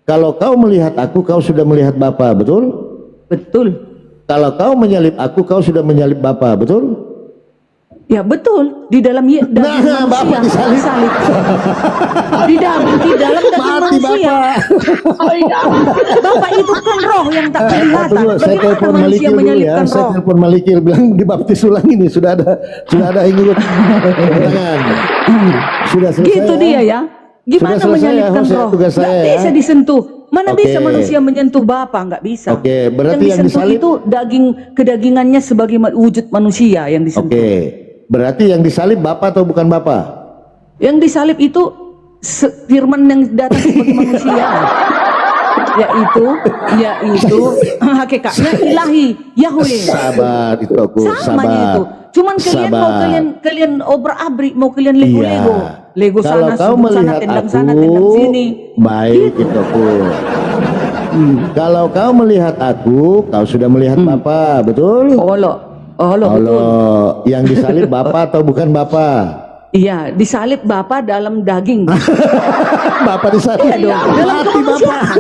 Kalau kau melihat aku, kau sudah melihat Bapa, betul? Betul. Kalau kau menyalib aku, kau sudah menyalib Bapa, betul? Ya betul. Di dalam daging Nah, Bapak manusia disalib. di dalam daging Mati manusia. Bapak itu kan roh yang tak kelihatan. Tunggu, saya Bagaimana telepon manusia Malikil dulu ya. menyalibkan Saya roh? telepon Malikil bilang dibaptis ulang ini sudah ada yang ikut. Tangan. Sudah selesai. Gitu dia ya. Gimana Sudah selesai menyalibkan ya, roh? tugas saya Nggak ya. bisa disentuh. Mana Oke. bisa manusia menyentuh Bapa? Nggak bisa. Oke, berarti yang disentuh disalib- itu kedagingannya sebagai wujud manusia yang disentuh. Oke. Berarti yang disalib Bapa atau bukan Bapa? Yang disalib itu firman yang datang sebagai manusia. yaitu hakikatnya ilahi Yahweh. Sabar itu aku. Samanya Sabar. itu. Cuman kalian mau kalian obrak-abrik, mau kalian Lego-Lego. Lego Kalau sana, kau sudut sana, melihat tendang aku, sana, tendang sini. baik itu aku. Kalau kau melihat aku, kau sudah melihat Bapa, betul? Allah, betul. Allah, yang disalib Bapa atau bukan Bapa? Iya, disalib Bapa dalam daging. Bapa disalib. Iya dong, dalam kemanusiaan.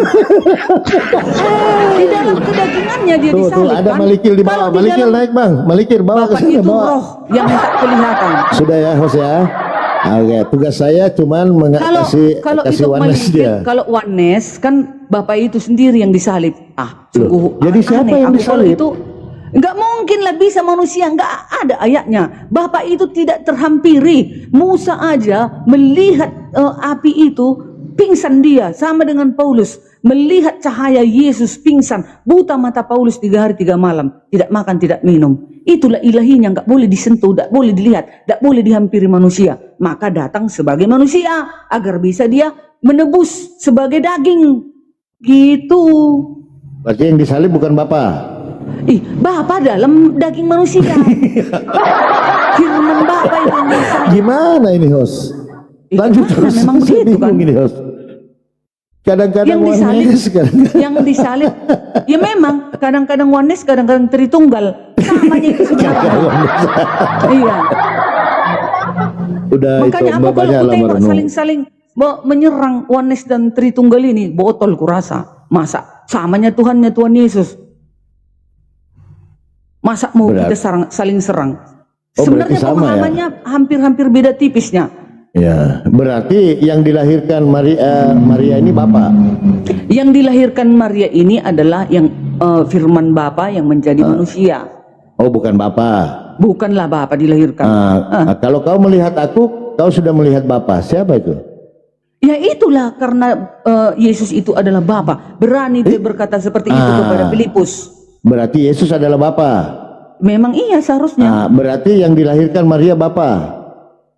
Di dalam kedagingannya dia Tuh, disalib. ada kan? Malikil di bawah. Kalau di Malikil dalam naik bang. Malikil bawa ke Bapak sana itu bawa. roh yang tak kelihatan. Sudah ya host ya. Oke, tugas saya cuman Kalau kasih itu oneness Malikil, dia. kalau oneness kan Bapak itu sendiri yang disalib. Sungguh jadi siapa aneh. yang Aku kalau disalib? itu nggak mungkin lah bisa manusia, nggak ada ayatnya. Bapak itu tidak terhampiri. Musa aja melihat api itu pingsan dia, sama dengan Paulus melihat cahaya Yesus pingsan, buta mata Paulus 3 hari 3 malam, tidak makan tidak minum. Itulah ilahinya, nggak boleh disentuh, nggak boleh dilihat, nggak boleh dihampiri manusia. Maka datang sebagai manusia agar bisa dia menebus sebagai daging. Gitu. Berarti yang disalib bukan Bapa. Bapa dalam daging manusia. Firman Bapa itu yang disalib. Gimana ini host? Lanjut Gimana? terus. Memang Saya begitu, bingung kan? ini host. Kadang-kadang Yang disalib, oneness, kadang-kadang. yang disalib, ya memang kadang-kadang oneness, kadang-kadang Tritunggal, samanya itu sebenarnya. Iya. Udah Makanya itu aku kalau banyak aku lah tengok merenung. saling-saling menyerang oneness dan Tritunggal ini, botol kurasa. Masa samanya Tuhannya Tuhan Yesus. Masa mau kita saling serang? Oh, berarti Sebenarnya sama ya? pemahamannya hampir-hampir beda tipisnya. Ya, berarti yang dilahirkan Maria ini Bapak. Yang dilahirkan Maria ini adalah yang firman Bapa yang menjadi manusia. Oh, bukan Bapak. Bukanlah Bapa dilahirkan. Kalau kau melihat aku, kau sudah melihat Bapa. Siapa itu? Ya itulah karena Yesus itu adalah Bapa. Berani dia berkata seperti itu kepada Filipus. Berarti Yesus adalah Bapa. Memang iya seharusnya. Berarti yang dilahirkan Maria Bapa.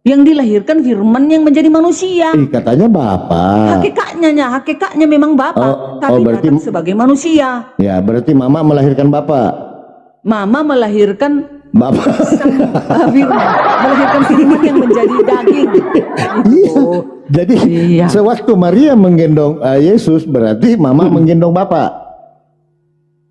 Yang dilahirkan firman yang menjadi manusia. Katanya Bapak. Hakikatnya memang Bapa, tapi berarti datang sebagai manusia. ya berarti Mama melahirkan Bapak. Mama melahirkan Bapak. firman, melahirkan firman yang menjadi daging. Iya. Jadi Iya. sewaktu Maria menggendong Yesus berarti Mama menggendong Bapak.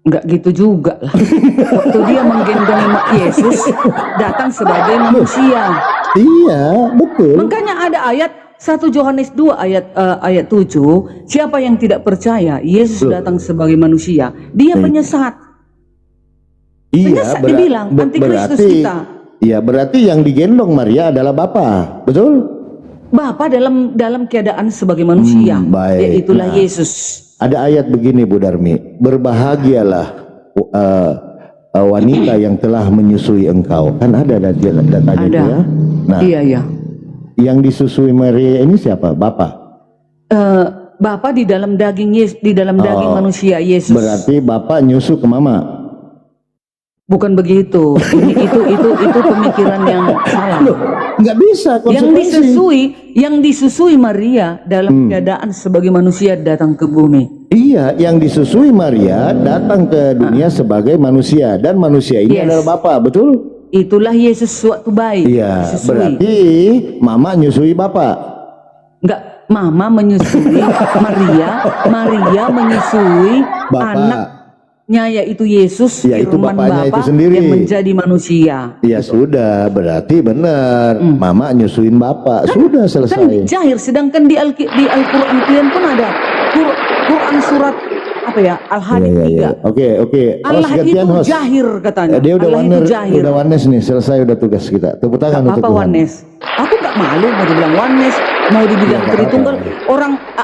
Enggak gitu juga lah. Waktu dia menggendong Yesus, datang sebagai manusia. Iya, betul. Makanya ada ayat 1 Yohanes 2 ayat 7, siapa yang tidak percaya Yesus datang sebagai manusia, dia penyesat. Penyesat dibilang antikristus kita. Iya, berarti yang digendong Maria adalah Bapa, betul? Bapa dalam keadaan sebagai manusia, baik. yaitulah Nah, Yesus. Ada ayat begini Bu Darmi, berbahagialah wanita yang telah menyusui engkau. Kan ada datanya Ada. dia. Nah, Iya. yang disusui Maria ini siapa? Bapa. Bapa di dalam daging daging manusia Yesus. Berarti Bapa nyusu ke Mama. Bukan begitu. Itu pemikiran yang salah. Loh, nggak bisa konsekuensi. Yang disusui Maria dalam keadaan sebagai manusia datang ke bumi. Iya, yang disusui Maria datang ke dunia sebagai manusia dan manusia ini Yes. adalah Bapa, betul? Itulah Yesus suatu bayi. Iya, disusui. berarti Mama nyusui Bapak. Enggak, Mama menyusui Maria menyusui Bapak. anaknya yaitu Yesus, Yaitu firman bapaknya Bapa itu sendiri. yang menjadi manusia. Ya sudah, berarti benar. Mama nyusuin Bapak. Sudah Kan selesai. jahir, sedangkan di Al-Quran kalian pun ada Quran surat apa ya, Al-Hadid 3. Oke. Allah itu host. jahir katanya. Dia udah Allah itu jahir. udah wanes nih, selesai udah tugas kita. Tepuk tangan untuk Apa Tuhan. oneness? Aku nggak malu mau dibilang oneness, mau dibilang Tritunggal.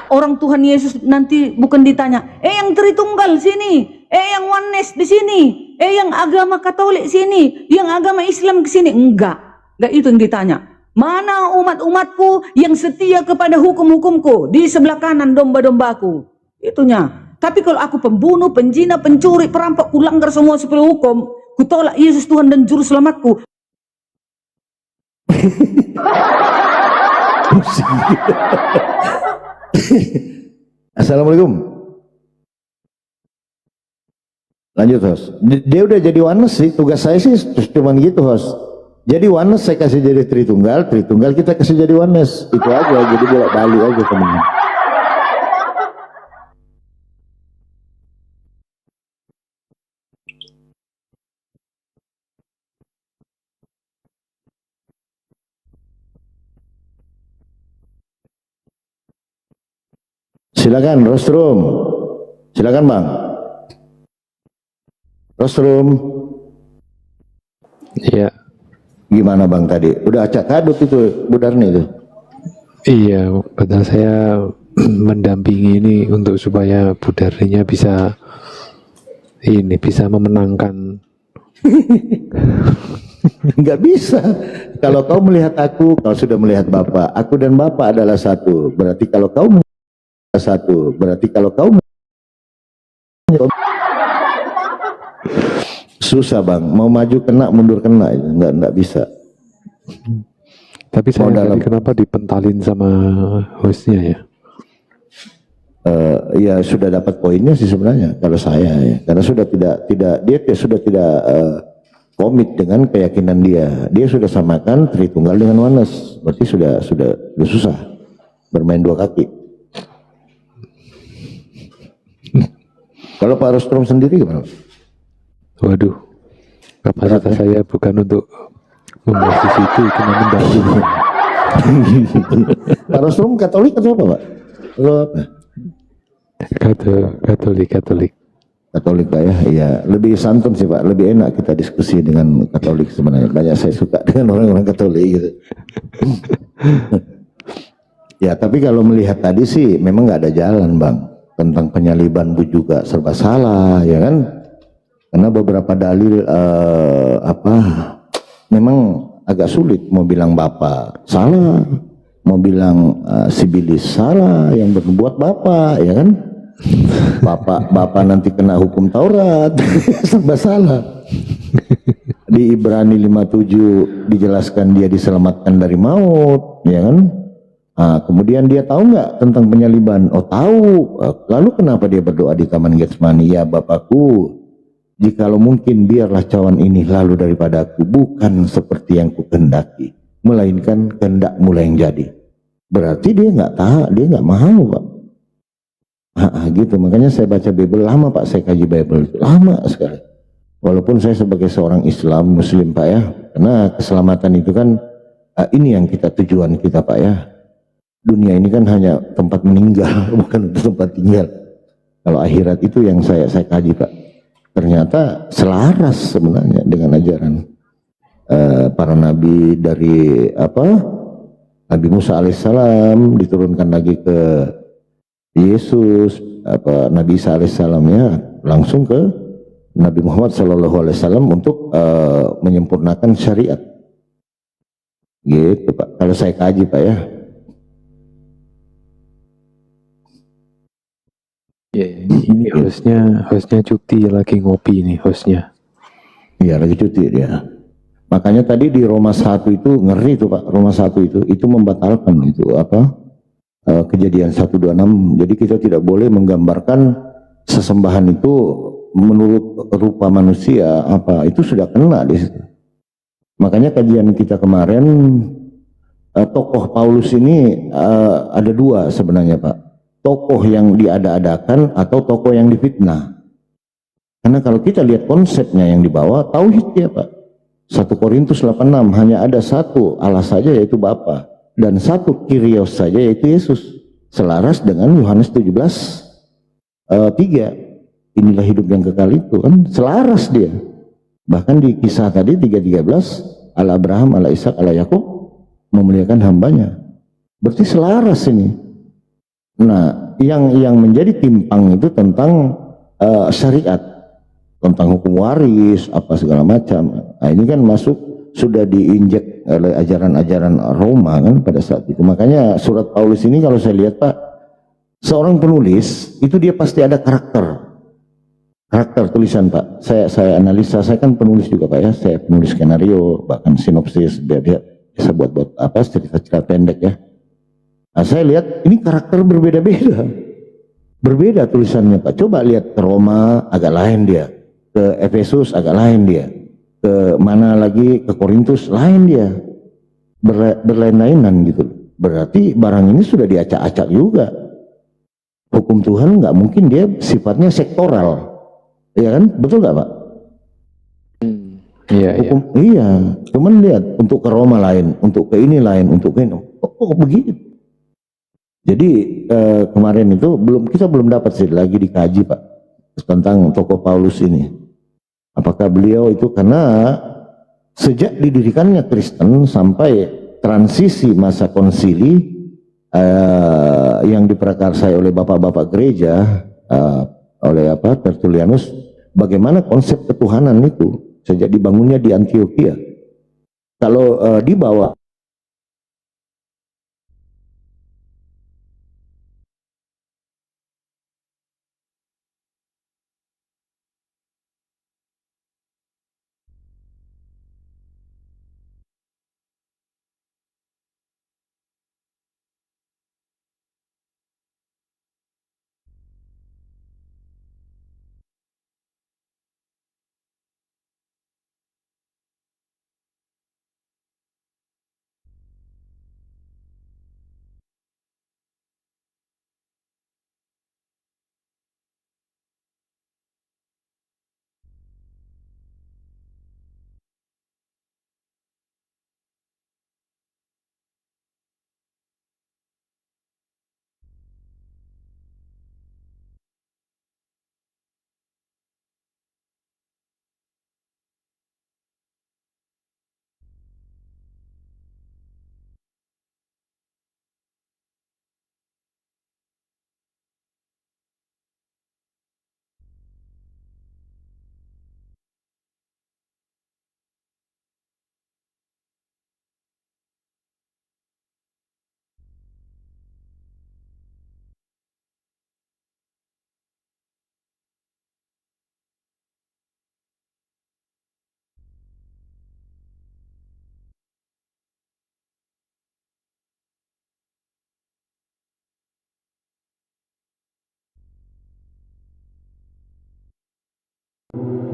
Orang Tuhan Yesus nanti bukan ditanya, yang Tritunggal sini, yang oneness di sini, yang agama Katolik sini, yang agama Islam ke sini. Enggak itu yang ditanya. Mana umat-umatku yang setia kepada hukum-hukumku, di sebelah kanan domba-dombaku. Itunya. Tapi kalau aku pembunuh, penjina, pencuri, perampok, kulanggar semua 10 hukum, kutolak Yesus Tuhan dan Juru Selamatku. Assalamualaikum. Lanjut host. Dia udah jadi oneness sih. Tugas saya sih cuman gitu host. Jadi oneness saya kasih jadi Tritunggal kita kasih jadi oneness. Itu aja. Jadi bolak-balik aja teman. Silakan rostrum. Silakan Bang. Rostrum. Iya. Gimana Bang tadi? Udah acak kadut itu Bu Darni itu. Iya, padahal saya mendampingi ini untuk supaya Bu Darninya bisa memenangkan. Enggak bisa. Kalau kau melihat aku, kau sudah melihat Bapak. Aku dan Bapak adalah satu. Berarti kalau kau satu. Berarti kalau kau susah Bang. Mau maju kena, mundur kena. Enggak bisa. Tapi saya tadi kenapa dipentalin sama hostnya ya? Ya sudah dapat poinnya sih sebenarnya kalau saya ya. Karena sudah tidak komit dengan keyakinan dia. Dia sudah samakan Tritunggal dengan oneness. Berarti sudah susah bermain dua kaki. Kalau Pak Rostrom sendiri gimana? Waduh, kapasitas saya bukan untuk membahas di situ, cuma mendampingi. Pak Rostrom Katolik atau apa Pak? Atau apa? Katolik. Katolik Pak ya, iya lebih santun sih Pak, lebih enak kita diskusi dengan Katolik sebenarnya. Banyak saya suka dengan orang-orang Katolik gitu. Ya tapi kalau melihat tadi sih memang nggak ada jalan Bang, tentang penyaliban Bu juga serba salah ya kan? Karena beberapa dalil memang agak sulit mau bilang Bapak salah, mau bilang Sibilis salah, yang berbuat Bapak ya kan? Bapak nanti kena hukum Taurat serba salah. Di Ibrani 57 dijelaskan dia diselamatkan dari maut, ya kan? Nah, kemudian dia tahu nggak tentang penyaliban? Oh tahu. Lalu kenapa dia berdoa di Taman Getsemani? Ya Bapakku, jikalau mungkin biarlah cawan ini lalu daripada aku, bukan seperti yang kukehendaki, melainkan kehendakmu lah yang jadi. Berarti dia nggak tahu, dia nggak mau, Pak. Gitu. Makanya saya baca Bible lama, Pak. Saya kaji Bible lama sekali. Walaupun saya sebagai seorang Islam Muslim, Pak, ya, karena keselamatan itu kan ini yang kita tujuan kita, Pak, ya. Dunia ini kan hanya tempat meninggal, bukan untuk tempat tinggal. Kalau akhirat itu yang saya kaji, Pak. Ternyata selaras sebenarnya dengan ajaran para nabi dari Nabi Musa alaihissalam diturunkan lagi ke Yesus, Nabi Isa alaihissalam, ya, langsung ke Nabi Muhammad SAW untuk menyempurnakan syariat. Gitu, Pak. Kalau saya kaji, Pak, ya. Ya, ini hostnya cuti lagi ngopi nih hostnya. Iya, lagi cuti dia. Makanya tadi di Roma 1 itu ngeri tuh, Pak. Roma 1 itu membatalkan itu Kejadian 1:26. Jadi kita tidak boleh menggambarkan sesembahan itu menurut rupa manusia, itu sudah kena di situ. Makanya kajian kita kemarin, tokoh Paulus ini ada dua sebenarnya, Pak. Tokoh yang diada-adakan atau tokoh yang difitnah. Karena kalau kita lihat konsepnya yang dibawa, tauhid ya, Pak. 1 Korintus 8:6, hanya ada satu Allah saja, yaitu Bapa, dan satu Kyrios saja, yaitu Yesus. Selaras dengan Yohanes 17:3. Inilah hidup yang kekal itu, kan selaras dia. Bahkan di kisah tadi 3:13, Allah Abraham, Allah Ishak, Allah Yakub memuliakan hambanya. Berarti selaras ini. Nah, yang menjadi timpang itu tentang syariat, tentang hukum waris, apa segala macam. Nah, ini kan masuk, sudah diinjek oleh ajaran-ajaran Roma kan pada saat itu. Makanya surat Paulus ini kalau saya lihat, Pak, seorang penulis itu dia pasti ada karakter tulisan, Pak. Saya analisa, saya kan penulis juga, Pak, ya. Saya penulis skenario, bahkan sinopsis, dia bisa buat cerita-cerita pendek, ya. Nah, saya lihat ini karakter berbeda tulisannya, Pak. Coba lihat ke Roma agak lain dia, ke Efesus agak lain dia, ke mana lagi, ke Korintus lain dia, berlain-lainan gitu. Berarti barang ini sudah diacak-acak juga. Hukum Tuhan nggak mungkin dia sifatnya sektoral. Iya kan, betul nggak, Pak? Iya, Hukum, iya. Cuman lihat, untuk ke Roma lain, untuk ke ini lain, untuk ke ini. Oh, begitu. Jadi kemarin itu kita belum dapat sih lagi dikaji, Pak, tentang tokoh Paulus ini. Apakah beliau itu, karena sejak didirikannya Kristen sampai transisi masa konsili yang diprakarsai oleh bapak-bapak gereja, oleh Tertullianus, bagaimana konsep ketuhanan itu sejak dibangunnya di Antioquia. Kalau dibawa Pak.